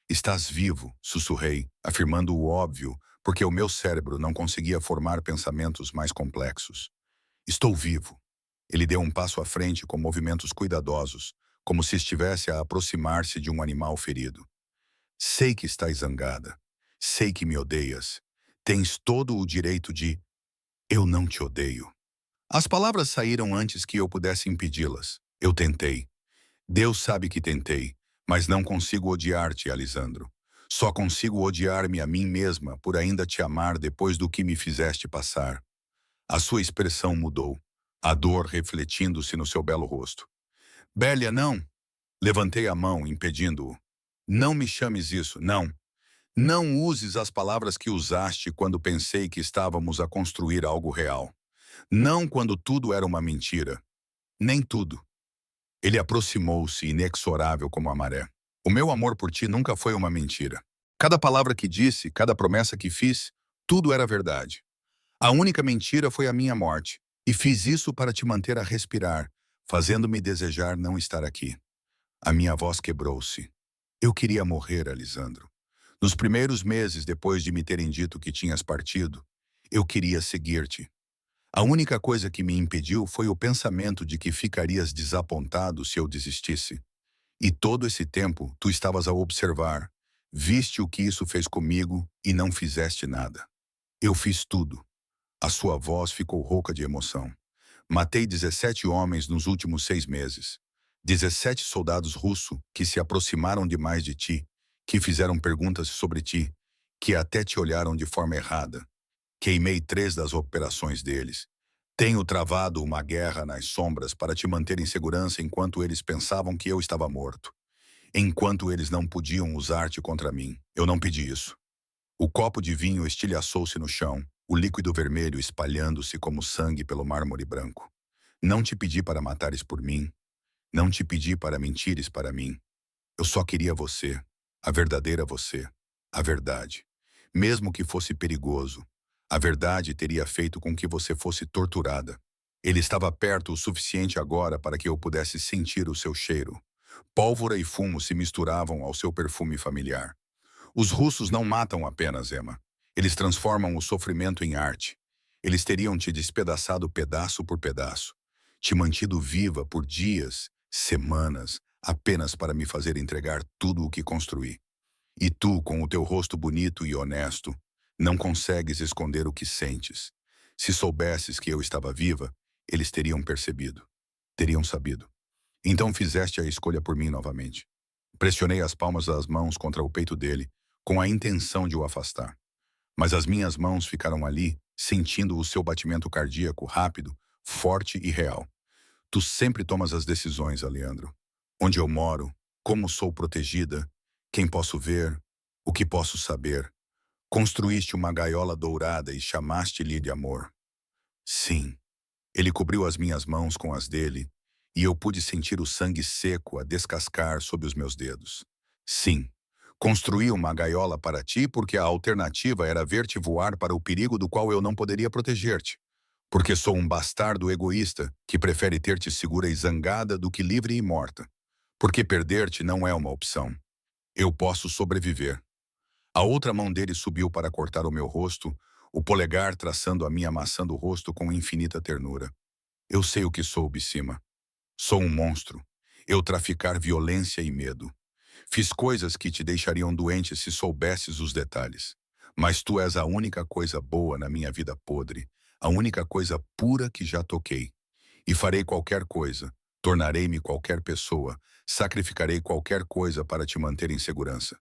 Estás vivo, sussurrei, afirmando o óbvio, porque o meu cérebro não conseguia formar pensamentos mais complexos. Estou vivo. Ele deu um passo à frente com movimentos cuidadosos, como se estivesse a aproximar-se de um animal ferido. Sei que estás zangada. Sei que me odeias. Tens todo o direito de... Eu não te odeio. As palavras saíram antes que eu pudesse impedi-las. Eu tentei. Deus sabe que tentei, mas não consigo odiar-te, Alisandro. Só consigo odiar-me a mim mesma por ainda te amar depois do que me fizeste passar. A sua expressão mudou, a dor refletindo-se no seu belo rosto. Bélia, não! Levantei a mão, impedindo-o. Não me chames isso, não. Não uses as palavras que usaste quando pensei que estávamos a construir algo real. Não quando tudo era uma mentira. Nem tudo. Ele aproximou-se, inexorável como a maré. O meu amor por ti nunca foi uma mentira. Cada palavra que disse, cada promessa que fiz, tudo era verdade. A única mentira foi a minha morte, E fiz isso para te manter a respirar, fazendo-me desejar não estar aqui. A minha voz quebrou-se. Eu queria morrer, Alisandro. Nos primeiros meses depois de me terem dito que tinhas partido, eu queria seguir-te. A única coisa que me impediu foi o pensamento de que ficarias desapontado se eu desistisse. E todo esse tempo tu estavas a observar, viste o que isso fez comigo e não fizeste nada. Eu fiz tudo. A sua voz ficou rouca de emoção. Matei 17 homens nos últimos 6 meses. 17 soldados russos que se aproximaram demais de ti, que fizeram perguntas sobre ti, que até te olharam de forma errada. Queimei 3 das operações deles. Tenho travado uma guerra nas sombras para te manter em segurança enquanto eles pensavam que eu estava morto. Enquanto eles não podiam usar-te contra mim. Eu não pedi isso. O copo de vinho estilhaçou-se no chão, o líquido vermelho espalhando-se como sangue pelo mármore branco. Não te pedi para matares por mim. Não te pedi para mentires para mim. Eu só queria você, a verdadeira você, a verdade. Mesmo que fosse perigoso, a verdade teria feito com que você fosse torturada. Ele estava perto o suficiente agora para que eu pudesse sentir o seu cheiro. Pólvora e fumo se misturavam ao seu perfume familiar. Os russos não matam apenas, Emma. Eles transformam o sofrimento em arte. Eles teriam te despedaçado pedaço por pedaço, te mantido viva por dias, semanas, apenas para me fazer entregar tudo o que construí. E tu, com o teu rosto bonito e honesto, não consegues esconder o que sentes. Se soubesses que eu estava viva, eles teriam percebido. Teriam sabido. Então fizeste a escolha por mim novamente. Pressionei as palmas das mãos contra o peito dele, com a intenção de o afastar. Mas as minhas mãos ficaram ali, sentindo o seu batimento cardíaco rápido, forte e real. Tu sempre tomas as decisões, Aleandro. Onde eu moro, como sou protegida, quem posso ver, o que posso saber. Construíste uma gaiola dourada e chamaste-lhe de amor. Sim, ele cobriu as minhas mãos com as dele, e eu pude sentir o sangue seco a descascar sob os meus dedos. Sim, construí uma gaiola para ti porque a alternativa era ver-te voar para o perigo do qual eu não poderia proteger-te. Porque sou um bastardo egoísta que prefere ter-te segura e zangada do que livre e morta. Porque perder-te não é uma opção. Eu posso sobreviver. A outra mão dele subiu para cortar o meu rosto, o polegar traçando a minha maçã do rosto com infinita ternura. Eu sei o que sou, Bicima. Sou um monstro. Eu traficar violência e medo. Fiz coisas que te deixariam doente se soubesses os detalhes. Mas tu és a única coisa boa na minha vida podre, a única coisa pura que já toquei. E farei qualquer coisa, tornarei-me qualquer pessoa, sacrificarei qualquer coisa para te manter em segurança.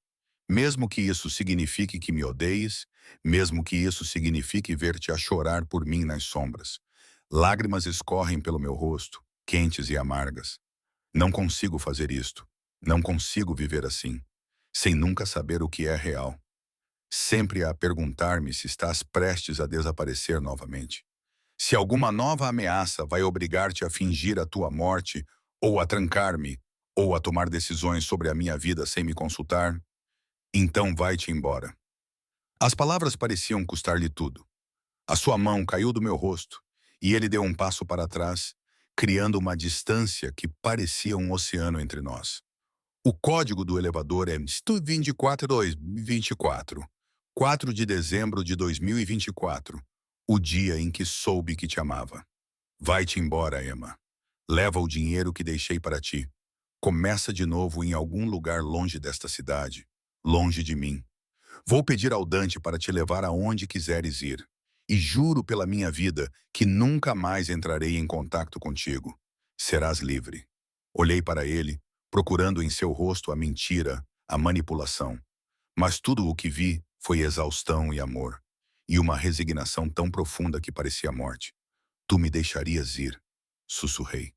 Mesmo que isso signifique que me odeies, mesmo que isso signifique ver-te a chorar por mim nas sombras. Lágrimas escorrem pelo meu rosto, quentes e amargas. Não consigo fazer isto. Não consigo viver assim, sem nunca saber o que é real. Sempre a perguntar-me se estás prestes a desaparecer novamente. Se alguma nova ameaça vai obrigar-te a fingir a tua morte, ou a trancar-me, ou a tomar decisões sobre a minha vida sem me consultar, então vai-te embora. As palavras pareciam custar-lhe tudo. A sua mão caiu do meu rosto, e ele deu um passo para trás, criando uma distância que parecia um oceano entre nós. O código do elevador é STU24224, 4 de dezembro de 2024, o dia em que soube que te amava. Vai-te embora, Emma. Leva o dinheiro que deixei para ti. Começa de novo em algum lugar longe desta cidade, longe de mim. Vou pedir ao Dante para te levar aonde quiseres ir. E juro pela minha vida que nunca mais entrarei em contato contigo. Serás livre. Olhei para ele, procurando em seu rosto a mentira, a manipulação. Mas tudo o que vi foi exaustão e amor, e uma resignação tão profunda que parecia morte. Tu me deixarias ir, sussurrei.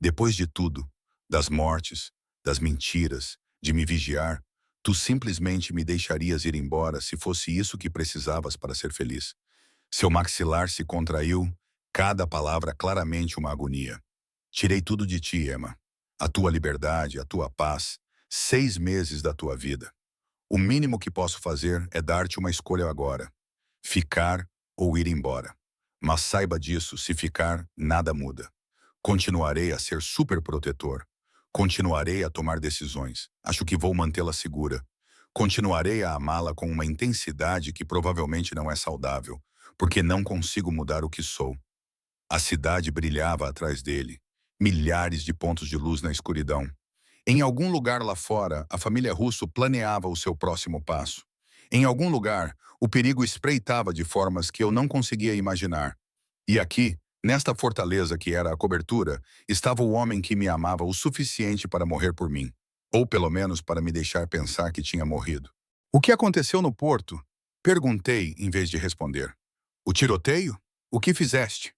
Depois de tudo, das mortes, das mentiras, de me vigiar, tu simplesmente me deixarias ir embora se fosse isso que precisavas para ser feliz. Seu maxilar se contraiu, cada palavra claramente uma agonia. Tirei tudo de ti, Emma. A tua liberdade, a tua paz, 6 meses da tua vida. O mínimo que posso fazer é dar-te uma escolha agora. Ficar ou ir embora. Mas saiba disso, se ficar, nada muda. Continuarei a ser super protetor. Continuarei a tomar decisões. Acho que vou mantê-la segura. Continuarei a amá-la com uma intensidade que provavelmente não é saudável, porque não consigo mudar o que sou. A cidade brilhava atrás dele, milhares de pontos de luz na escuridão. Em algum lugar lá fora, a família Russo planeava o seu próximo passo. Em algum lugar, o perigo espreitava de formas que eu não conseguia imaginar. E aqui, nesta fortaleza que era a cobertura, estava o homem que me amava o suficiente para morrer por mim. Ou pelo menos para me deixar pensar que tinha morrido. O que aconteceu no porto? Perguntei em vez de responder. O tiroteio? O que fizeste?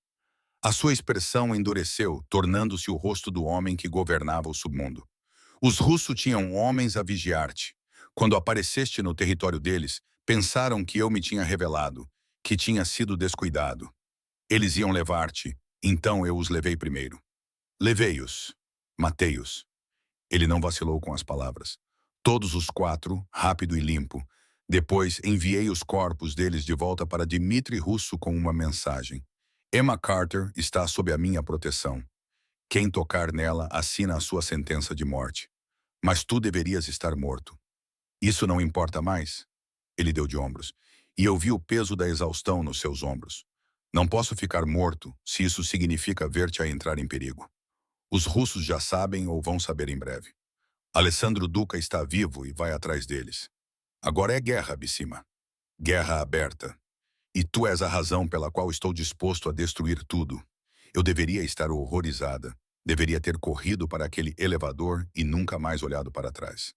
A sua expressão endureceu, tornando-se o rosto do homem que governava o submundo. Os russos tinham homens a vigiar-te. Quando apareceste no território deles, pensaram que eu me tinha revelado, que tinha sido descuidado. Eles iam levar-te, então eu os levei primeiro. Levei-os. Matei-os. Ele não vacilou com as palavras. Todos os 4, rápido e limpo. Depois enviei os corpos deles de volta para Dmitri Russo com uma mensagem. Emma Carter está sob a minha proteção. Quem tocar nela assina a sua sentença de morte. Mas tu deverias estar morto. Isso não importa mais? Ele deu de ombros. E eu vi o peso da exaustão nos seus ombros. Não posso ficar morto se isso significa ver-te a entrar em perigo. Os russos já sabem ou vão saber em breve. Alessandro Duca está vivo e vai atrás deles. Agora é guerra, Bicima. Guerra aberta. E tu és a razão pela qual estou disposto a destruir tudo. Eu deveria estar horrorizada. Deveria ter corrido para aquele elevador e nunca mais olhado para trás.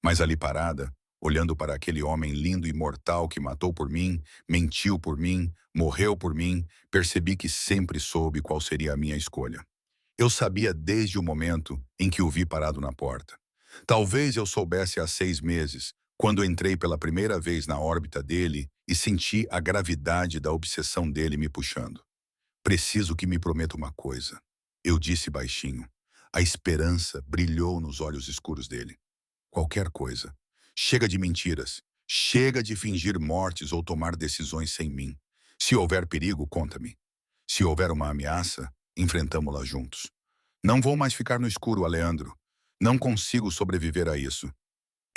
Mas ali parada, olhando para aquele homem lindo e mortal que matou por mim, mentiu por mim, morreu por mim, percebi que sempre soube qual seria a minha escolha. Eu sabia desde o momento em que o vi parado na porta. Talvez eu soubesse há 6 meses, quando entrei pela primeira vez na órbita dele e senti a gravidade da obsessão dele me puxando. Preciso que me prometa uma coisa. Eu disse baixinho. A esperança brilhou nos olhos escuros dele. Qualquer coisa. Chega de mentiras. Chega de fingir mortes ou tomar decisões sem mim. Se houver perigo, conta-me. Se houver uma ameaça, enfrentamo-la juntos. Não vou mais ficar no escuro, Aleandro. Não consigo sobreviver a isso.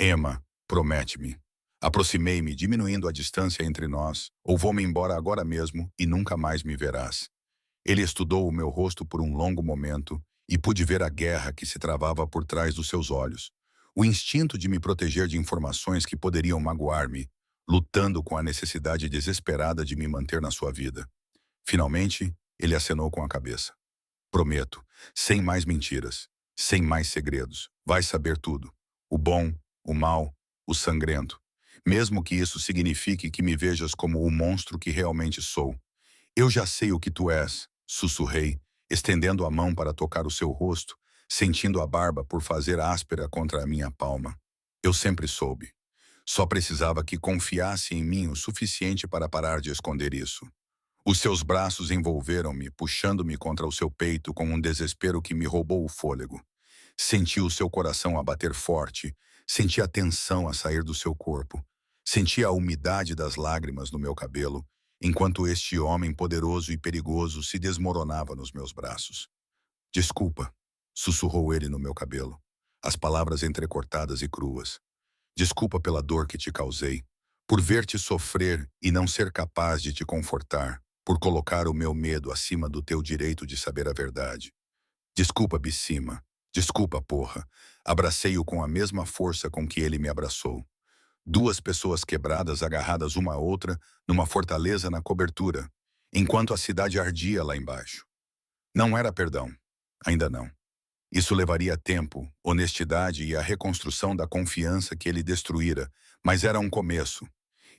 Emma, promete-me. Aproximei-me, diminuindo a distância entre nós, ou vou-me embora agora mesmo e nunca mais me verás. Ele estudou o meu rosto por um longo momento e pude ver a guerra que se travava por trás dos seus olhos. O instinto de me proteger de informações que poderiam magoar-me, lutando com a necessidade desesperada de me manter na sua vida. Finalmente, ele acenou com a cabeça. Prometo, sem mais mentiras, sem mais segredos. Vais saber tudo. O bom, o mal, o sangrento. Mesmo que isso signifique que me vejas como o monstro que realmente sou. Eu já sei o que tu és, sussurrei, estendendo a mão para tocar o seu rosto, sentindo a barba por fazer áspera contra a minha palma. Eu sempre soube. Só precisava que confiasse em mim o suficiente para parar de esconder isso. Os seus braços envolveram-me, puxando-me contra o seu peito com um desespero que me roubou o fôlego. Senti o seu coração a bater forte, senti a tensão a sair do seu corpo, senti a umidade das lágrimas no meu cabelo, enquanto este homem poderoso e perigoso se desmoronava nos meus braços. Desculpa, sussurrou ele no meu cabelo, as palavras entrecortadas e cruas. Desculpa pela dor que te causei, por ver-te sofrer e não ser capaz de te confortar, por colocar o meu medo acima do teu direito de saber a verdade. Desculpa, Bicima. Desculpa, porra. Abracei-o com a mesma força com que ele me abraçou. 2 pessoas quebradas agarradas uma à outra numa fortaleza na cobertura, enquanto a cidade ardia lá embaixo. Não era perdão. Ainda não. Isso levaria tempo, honestidade e a reconstrução da confiança que ele destruíra, mas era um começo.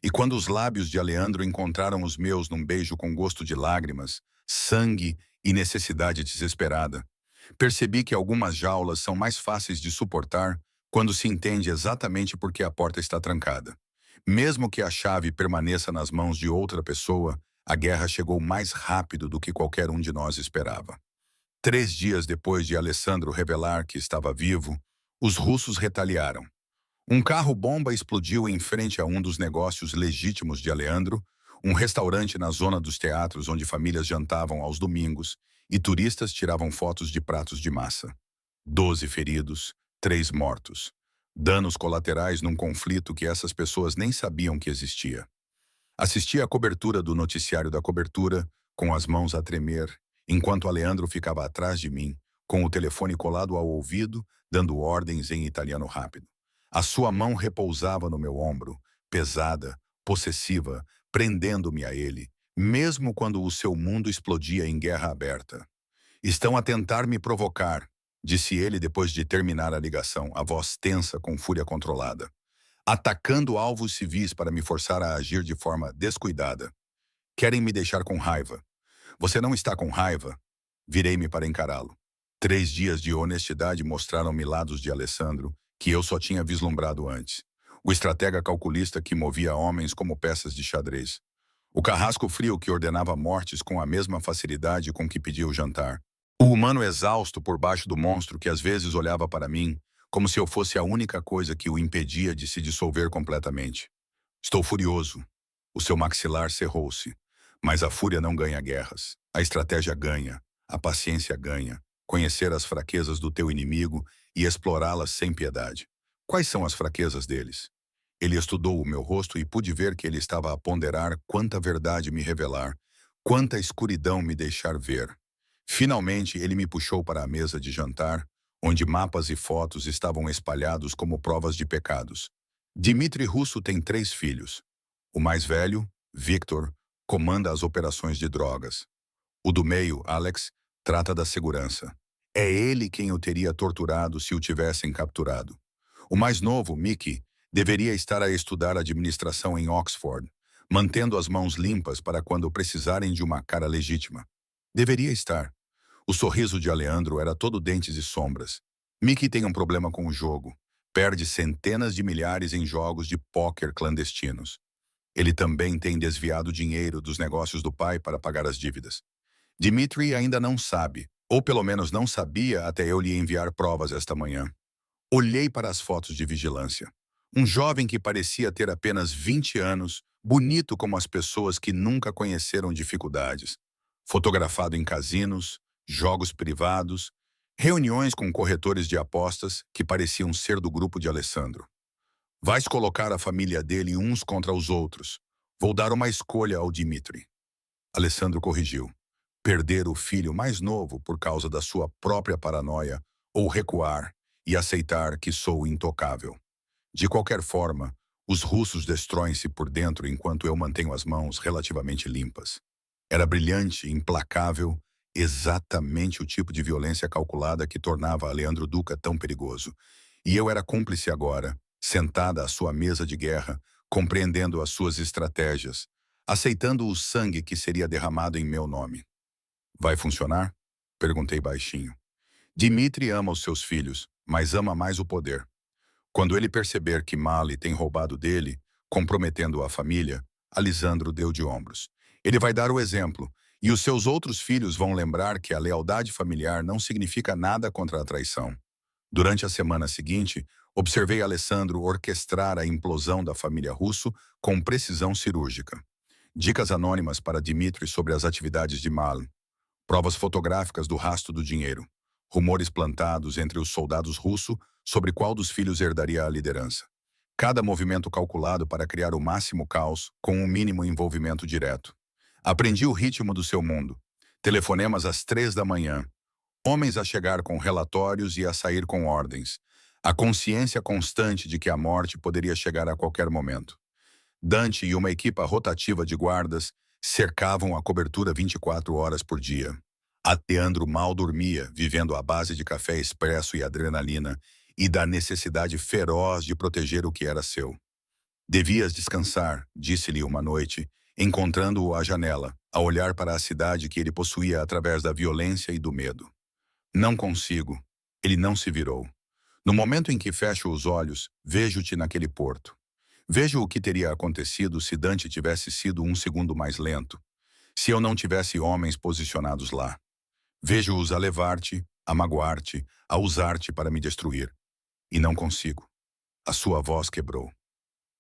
E quando os lábios de Aleandro encontraram os meus num beijo com gosto de lágrimas, sangue e necessidade desesperada, percebi que algumas jaulas são mais fáceis de suportar quando se entende exatamente por que a porta está trancada. Mesmo que a chave permaneça nas mãos de outra pessoa, a guerra chegou mais rápido do que qualquer um de nós esperava. 3 dias depois de Alessandro revelar que estava vivo, os russos retaliaram. Um carro-bomba explodiu em frente a um dos negócios legítimos de Aleandro, Um restaurante na zona dos teatros onde famílias jantavam aos domingos e turistas tiravam fotos de pratos de massa. 12 feridos, 3 mortos. Danos colaterais num conflito que essas pessoas nem sabiam que existia. Assisti à cobertura do noticiário da cobertura, com as mãos a tremer, enquanto Aleandro ficava atrás de mim, com o telefone colado ao ouvido, dando ordens em italiano rápido. A sua mão repousava no meu ombro, pesada, possessiva, prendendo-me a ele, mesmo quando o seu mundo explodia em guerra aberta. Estão a tentar me provocar, disse ele depois de terminar a ligação, a voz tensa com fúria controlada. Atacando alvos civis para me forçar a agir de forma descuidada. Querem me deixar com raiva. Você não está com raiva? Virei-me para encará-lo. 3 dias de honestidade mostraram-me lados de Alessandro que eu só tinha vislumbrado antes. O estratega calculista que movia homens como peças de xadrez. O carrasco frio que ordenava mortes com a mesma facilidade com que pedia o jantar. O humano exausto por baixo do monstro que às vezes olhava para mim como se eu fosse a única coisa que o impedia de se dissolver completamente. Estou furioso. O seu maxilar cerrou-se. Mas a fúria não ganha guerras. A estratégia ganha. A paciência ganha. Conhecer as fraquezas do teu inimigo e explorá-las sem piedade. Quais são as fraquezas deles? Ele estudou o meu rosto e pude ver que ele estava a ponderar quanta verdade me revelar, quanta escuridão me deixar ver. Finalmente, ele me puxou para a mesa de jantar, onde mapas e fotos estavam espalhados como provas de pecados. Dmitry Russo tem 3 filhos. O mais velho, Victor, comanda as operações de drogas. O do meio, Alex, trata da segurança. É ele quem o teria torturado se o tivessem capturado. O mais novo, Mickey, deveria estar a estudar administração em Oxford, mantendo as mãos limpas para quando precisarem de uma cara legítima. Deveria estar. O sorriso de Aleandro era todo dentes e sombras. Mickey tem um problema com o jogo. Perde centenas de milhares em jogos de póquer clandestinos. Ele também tem desviado dinheiro dos negócios do pai para pagar as dívidas. Dmitry ainda não sabe, ou pelo menos não sabia até eu lhe enviar provas esta manhã. Olhei para as fotos de vigilância. Um jovem que parecia ter apenas 20 anos, bonito como as pessoas que nunca conheceram dificuldades. Fotografado em casinos, jogos privados, reuniões com corretores de apostas que pareciam ser do grupo de Alessandro. Vais colocar a família dele uns contra os outros. Vou dar uma escolha ao Dmitry. Alessandro corrigiu. Perder o filho mais novo por causa da sua própria paranoia ou recuar e aceitar que sou intocável. De qualquer forma, os russos destroem-se por dentro enquanto eu mantenho as mãos relativamente limpas. Era brilhante, implacável, exatamente o tipo de violência calculada que tornava Leandro Duca tão perigoso. E eu era cúmplice agora, sentada à sua mesa de guerra, compreendendo as suas estratégias, aceitando o sangue que seria derramado em meu nome. Vai funcionar? Perguntei baixinho. Dmitry ama os seus filhos, mas ama mais o poder. Quando ele perceber que Mali tem roubado dele, comprometendo a família, Alisandro deu de ombros. Ele vai dar o exemplo, e os seus outros filhos vão lembrar que a lealdade familiar não significa nada contra a traição. Durante a semana seguinte, observei Alessandro orquestrar a implosão da família Russo com precisão cirúrgica. Dicas anônimas para Dmitry sobre as atividades de Mali. Provas fotográficas do rastro do dinheiro. Rumores plantados entre os soldados russos sobre qual dos filhos herdaria a liderança. Cada movimento calculado para criar o máximo caos com o mínimo envolvimento direto. Aprendi o ritmo do seu mundo. Telefonemas às 3 da manhã. Homens a chegar com relatórios e a sair com ordens. A consciência constante de que a morte poderia chegar a qualquer momento. Dante e uma equipa rotativa de guardas cercavam a cobertura 24 horas por dia. Leandro mal dormia, vivendo à base de café expresso e adrenalina, e da necessidade feroz de proteger o que era seu. Devias descansar, disse-lhe uma noite, encontrando-o à janela, a olhar para a cidade que ele possuía através da violência e do medo. Não consigo. Ele não se virou. No momento em que fecho os olhos, vejo-te naquele porto. Vejo o que teria acontecido se Dante tivesse sido um segundo mais lento, se eu não tivesse homens posicionados lá. Vejo-os a levar-te, a magoar-te, a usar-te para me destruir. E não consigo. A sua voz quebrou.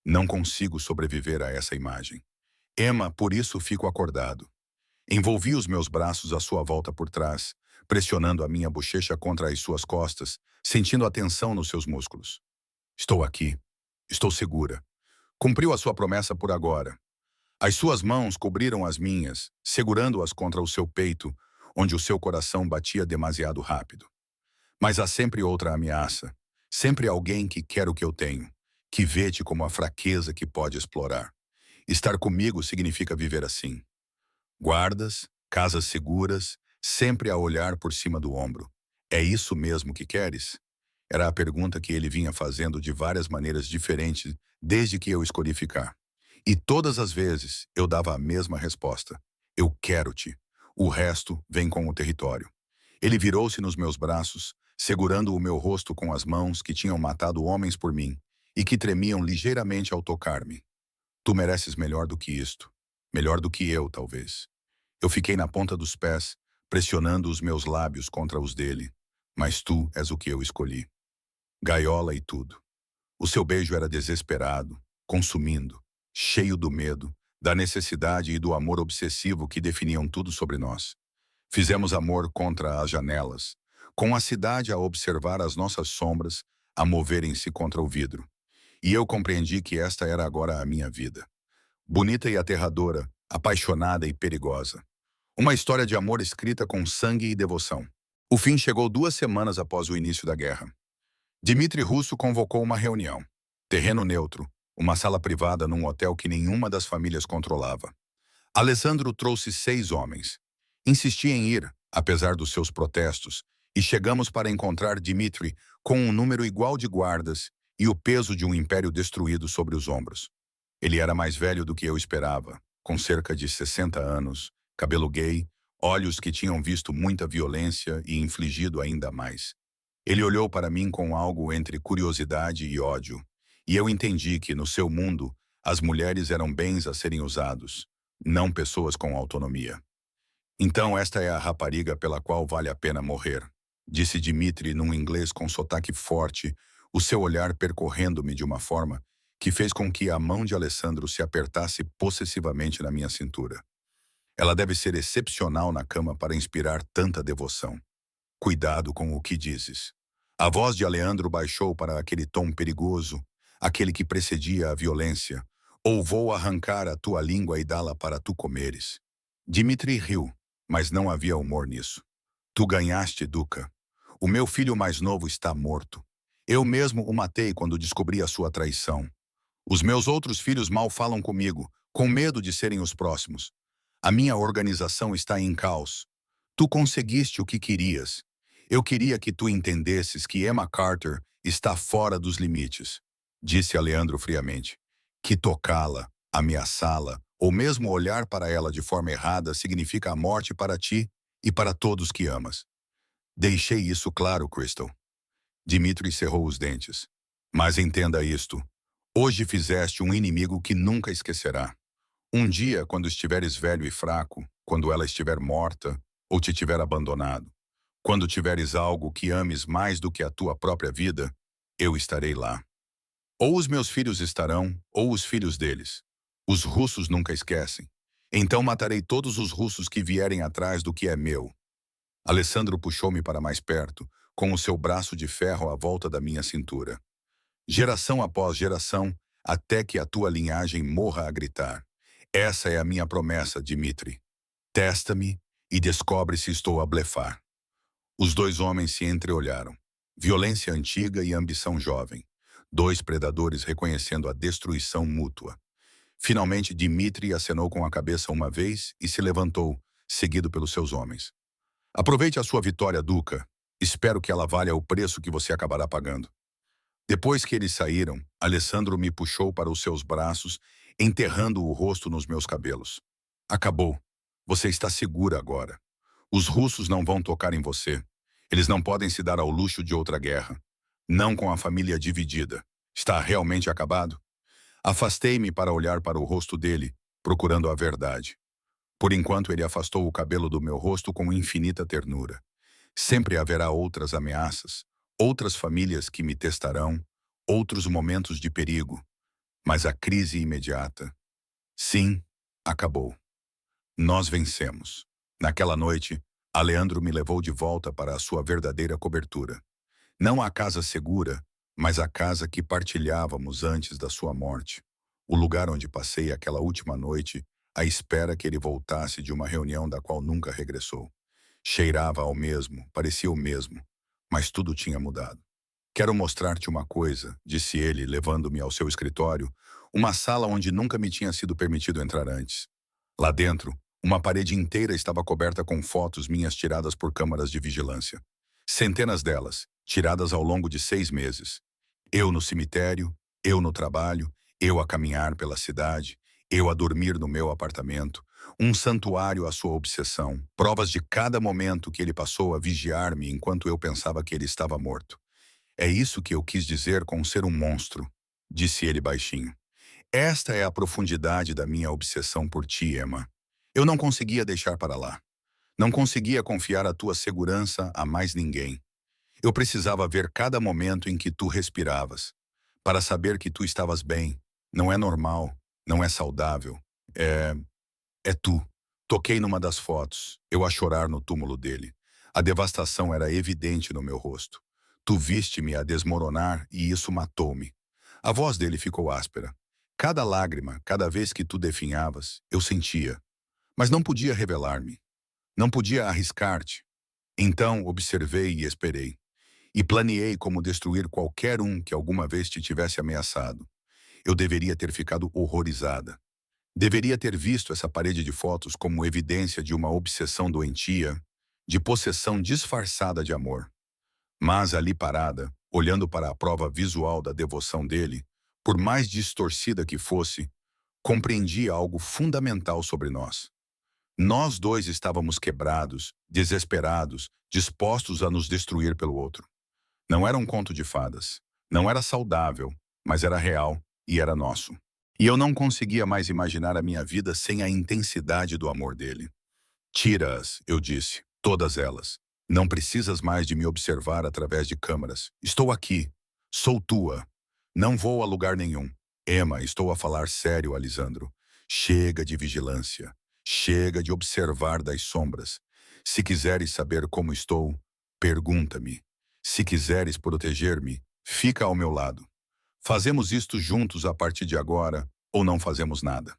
Não consigo sobreviver a essa imagem. Emma, por isso fico acordado. Envolvi os meus braços à sua volta por trás, pressionando a minha bochecha contra as suas costas, sentindo a tensão nos seus músculos. Estou aqui. Estou segura. Cumpriu a sua promessa por agora. As suas mãos cobriram as minhas, segurando-as contra o seu peito, onde o seu coração batia demasiado rápido. Mas há sempre outra ameaça. Sempre alguém que quer o que eu tenho, que vê-te como a fraqueza que pode explorar. Estar comigo significa viver assim. Guardas, casas seguras, sempre a olhar por cima do ombro. É isso mesmo que queres? Era a pergunta que ele vinha fazendo de várias maneiras diferentes desde que eu escolhi ficar. E todas as vezes eu dava a mesma resposta. Eu quero-te. O resto vem com o território. Ele virou-se nos meus braços, segurando o meu rosto com as mãos que tinham matado homens por mim e que tremiam ligeiramente ao tocar-me. Tu mereces melhor do que isto. Melhor do que eu, talvez. Eu fiquei na ponta dos pés, pressionando os meus lábios contra os dele. Mas tu és o que eu escolhi. Gaiola e tudo. O seu beijo era desesperado, consumindo, cheio do medo, da necessidade e do amor obsessivo que definiam tudo sobre nós. Fizemos amor contra as janelas, com a cidade a observar as nossas sombras a moverem-se contra o vidro. E eu compreendi que esta era agora a minha vida. Bonita e aterradora, apaixonada e perigosa. Uma história de amor escrita com sangue e devoção. O fim chegou 2 semanas após o início da guerra. Dmitry Russo convocou uma reunião. Terreno neutro, uma sala privada num hotel que nenhuma das famílias controlava. Alessandro trouxe 6 homens. Insisti em ir, apesar dos seus protestos, e chegamos para encontrar Dmitry com um número igual de guardas e o peso de um império destruído sobre os ombros. Ele era mais velho do que eu esperava, com cerca de 60 anos, cabelo gay, olhos que tinham visto muita violência e infligido ainda mais. Ele olhou para mim com algo entre curiosidade e ódio, e eu entendi que, no seu mundo, as mulheres eram bens a serem usados, não pessoas com autonomia. Então esta é a rapariga pela qual vale a pena morrer, disse Dmitry num inglês com sotaque forte, o seu olhar percorrendo-me de uma forma que fez com que a mão de Alessandro se apertasse possessivamente na minha cintura. Ela deve ser excepcional na cama para inspirar tanta devoção. Cuidado com o que dizes. A voz de Aleandro baixou para aquele tom perigoso, aquele que precedia a violência. Ou vou arrancar a tua língua e dá-la para tu comeres. Dmitry riu, mas não havia humor nisso. Tu ganhaste, Duca. O meu filho mais novo está morto. Eu mesmo o matei quando descobri a sua traição. Os meus outros filhos mal falam comigo, com medo de serem os próximos. A minha organização está em caos. Tu conseguiste o que querias. Eu queria que tu entendesses que Emma Carter está fora dos limites, disse a Leandro friamente. Que tocá-la, ameaçá-la, ou mesmo olhar para ela de forma errada significa a morte para ti e para todos que amas. Deixei isso claro, Crystal. Dmitry cerrou os dentes. Mas entenda isto. Hoje fizeste um inimigo que nunca esquecerá. Um dia, quando estiveres velho e fraco, quando ela estiver morta ou te tiver abandonado, quando tiveres algo que ames mais do que a tua própria vida, eu estarei lá. Ou os meus filhos estarão, ou os filhos deles. Os russos nunca esquecem. Então matarei todos os russos que vierem atrás do que é meu. Alessandro puxou-me para mais perto, com o seu braço de ferro à volta da minha cintura. Geração após geração, até que a tua linhagem morra a gritar. Essa é a minha promessa, Dmitry. Testa-me e descobre se estou a blefar. Os 2 homens se entreolharam. Violência antiga e ambição jovem. 2 predadores reconhecendo a destruição mútua. Finalmente, Dmitry acenou com a cabeça uma vez e se levantou, seguido pelos seus homens. Aproveite a sua vitória, Duca. Espero que ela valha o preço que você acabará pagando. Depois que eles saíram, Alessandro me puxou para os seus braços, enterrando o rosto nos meus cabelos. Acabou. Você está segura agora. Os russos não vão tocar em você. Eles não podem se dar ao luxo de outra guerra. Não com a família dividida. Está realmente acabado? Afastei-me para olhar para o rosto dele, procurando a verdade. Por enquanto ele afastou o cabelo do meu rosto com infinita ternura. Sempre haverá outras ameaças, outras famílias que me testarão, outros momentos de perigo. Mas a crise imediata. Sim, Acabou. Nós vencemos. Naquela noite, Aleandro me levou de volta para a sua verdadeira cobertura. Não a casa segura, mas a casa que partilhávamos antes da sua morte. O lugar onde passei aquela última noite, à espera que ele voltasse de uma reunião da qual nunca regressou. Cheirava ao mesmo, parecia o mesmo, mas tudo tinha mudado. Quero mostrar-te uma coisa, disse ele, levando-me ao seu escritório, uma sala onde nunca me tinha sido permitido entrar antes. Lá dentro, uma parede inteira estava coberta com fotos minhas tiradas por câmaras de vigilância. Centenas delas, tiradas ao longo de 6 meses. Eu no cemitério, eu no trabalho, eu a caminhar pela cidade, eu a dormir no meu apartamento. Um santuário à sua obsessão, provas de cada momento que ele passou a vigiar-me enquanto eu pensava que ele estava morto. É isso que eu quis dizer com ser um monstro, disse ele baixinho. Esta é a profundidade da minha obsessão por ti, Emma. Eu não conseguia deixar para lá. Não conseguia confiar a tua segurança a mais ninguém. Eu precisava ver cada momento em que tu respiravas, para saber que tu estavas bem. Não é normal, não é saudável. É tu. Toquei numa das fotos, eu a chorar no túmulo dele. A devastação era evidente no meu rosto. Tu viste-me a desmoronar e isso matou-me. A voz dele ficou áspera. Cada lágrima, cada vez que tu definhavas, eu sentia. Mas não podia revelar-me. Não podia arriscar-te. Então observei e esperei. E planeei como destruir qualquer um que alguma vez te tivesse ameaçado. Eu deveria ter ficado horrorizada. Deveria ter visto essa parede de fotos como evidência de uma obsessão doentia, de possessão disfarçada de amor. Mas ali parada, olhando para a prova visual da devoção dele, por mais distorcida que fosse, compreendi algo fundamental sobre nós. Nós dois estávamos quebrados, desesperados, dispostos a nos destruir pelo outro. Não era um conto de fadas. Não era saudável, mas era real e era nosso. E eu não conseguia mais imaginar a minha vida sem a intensidade do amor dele. Tira-as, eu disse, todas elas. Não precisas mais de me observar através de câmaras. Estou aqui. Sou tua. Não vou a lugar nenhum. Emma, estou a falar sério, Alisandro. Chega de vigilância. Chega de observar das sombras. Se quiseres saber como estou, pergunta-me. Se quiseres proteger-me, fica ao meu lado. Fazemos isto juntos a partir de agora, ou não fazemos nada.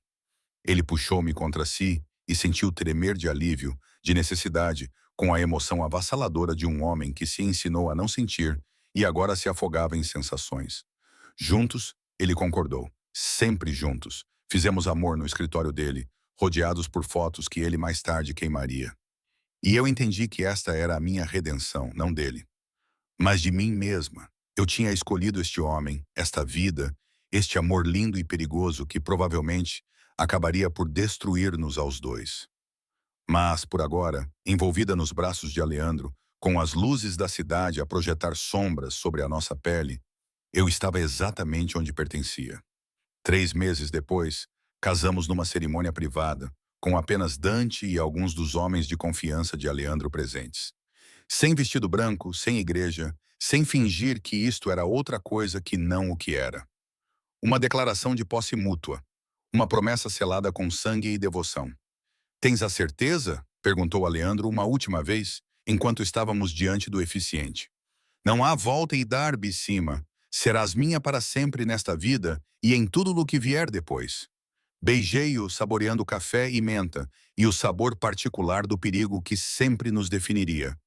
Ele puxou-me contra si e sentiu tremer de alívio, de necessidade, com a emoção avassaladora de um homem que se ensinou a não sentir e agora se afogava em sensações. Juntos, ele concordou. Sempre juntos. Fizemos amor no escritório dele, rodeados por fotos que ele mais tarde queimaria. E eu entendi que esta era a minha redenção, não dele, mas de mim mesma. Eu tinha escolhido este homem, esta vida, este amor lindo e perigoso que provavelmente acabaria por destruir-nos aos dois. Mas, por agora, envolvida nos braços de Aleandro, com as luzes da cidade a projetar sombras sobre a nossa pele, eu estava exatamente onde pertencia. 3 meses depois, casamos numa cerimônia privada, com apenas Dante e alguns dos homens de confiança de Aleandro presentes. Sem vestido branco, sem igreja, sem fingir que isto era outra coisa que não o que era. Uma declaração de posse mútua. Uma promessa selada com sangue e devoção. Tens a certeza? Perguntou Aleandro uma última vez, enquanto estávamos diante do eficiente. Não há volta e dar, Bicima. Serás minha para sempre nesta vida e em tudo o que vier depois. Beijei-o saboreando café e menta e o sabor particular do perigo que sempre nos definiria.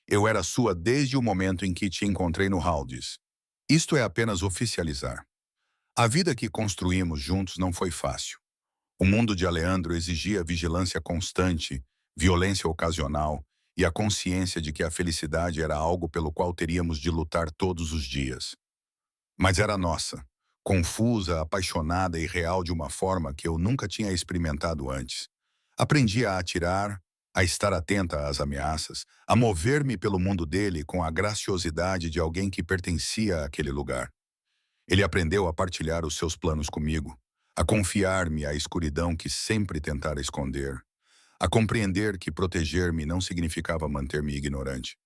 Eu era sua desde o momento em que te encontrei no Haldes. Isto é apenas oficializar. A vida que construímos juntos não foi fácil. O mundo de Aleandro exigia vigilância constante, violência ocasional e a consciência de que a felicidade era algo pelo qual teríamos de lutar todos os dias. Mas era nossa, confusa, apaixonada e real de uma forma que eu nunca tinha experimentado antes. Aprendi a atirar, a estar atenta às ameaças, a mover-me pelo mundo dele com a graciosidade de alguém que pertencia àquele lugar. Ele aprendeu a partilhar os seus planos comigo, a confiar-me à escuridão que sempre tentara esconder, a compreender que proteger-me não significava manter-me ignorante.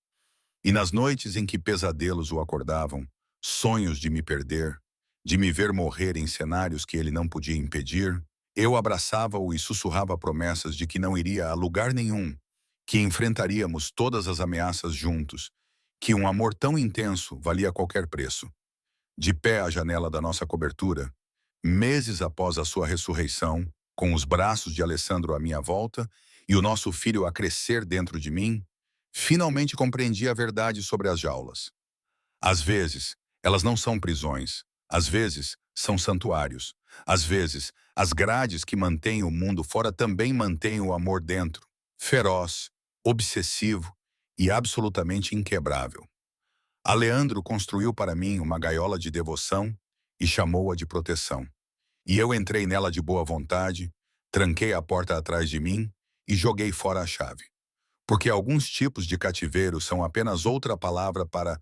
E nas noites em que pesadelos o acordavam, sonhos de me perder, de me ver morrer em cenários que ele não podia impedir, Eu abraçava-o e sussurrava promessas de que não iria a lugar nenhum, que enfrentaríamos todas as ameaças juntos, que um amor tão intenso valia qualquer preço. De pé à janela da nossa cobertura, meses após a sua ressurreição, com os braços de Alessandro à minha volta e o nosso filho a crescer dentro de mim, finalmente compreendi a verdade sobre as jaulas. Às vezes, elas não são prisões. Às vezes, são santuários. Às vezes, as grades que mantêm o mundo fora também mantêm o amor dentro, feroz, obsessivo e absolutamente inquebrável. Aleandro construiu para mim uma gaiola de devoção e chamou-a de proteção. E eu entrei nela de boa vontade, tranquei a porta atrás de mim e joguei fora a chave. Porque alguns tipos de cativeiro são apenas outra palavra para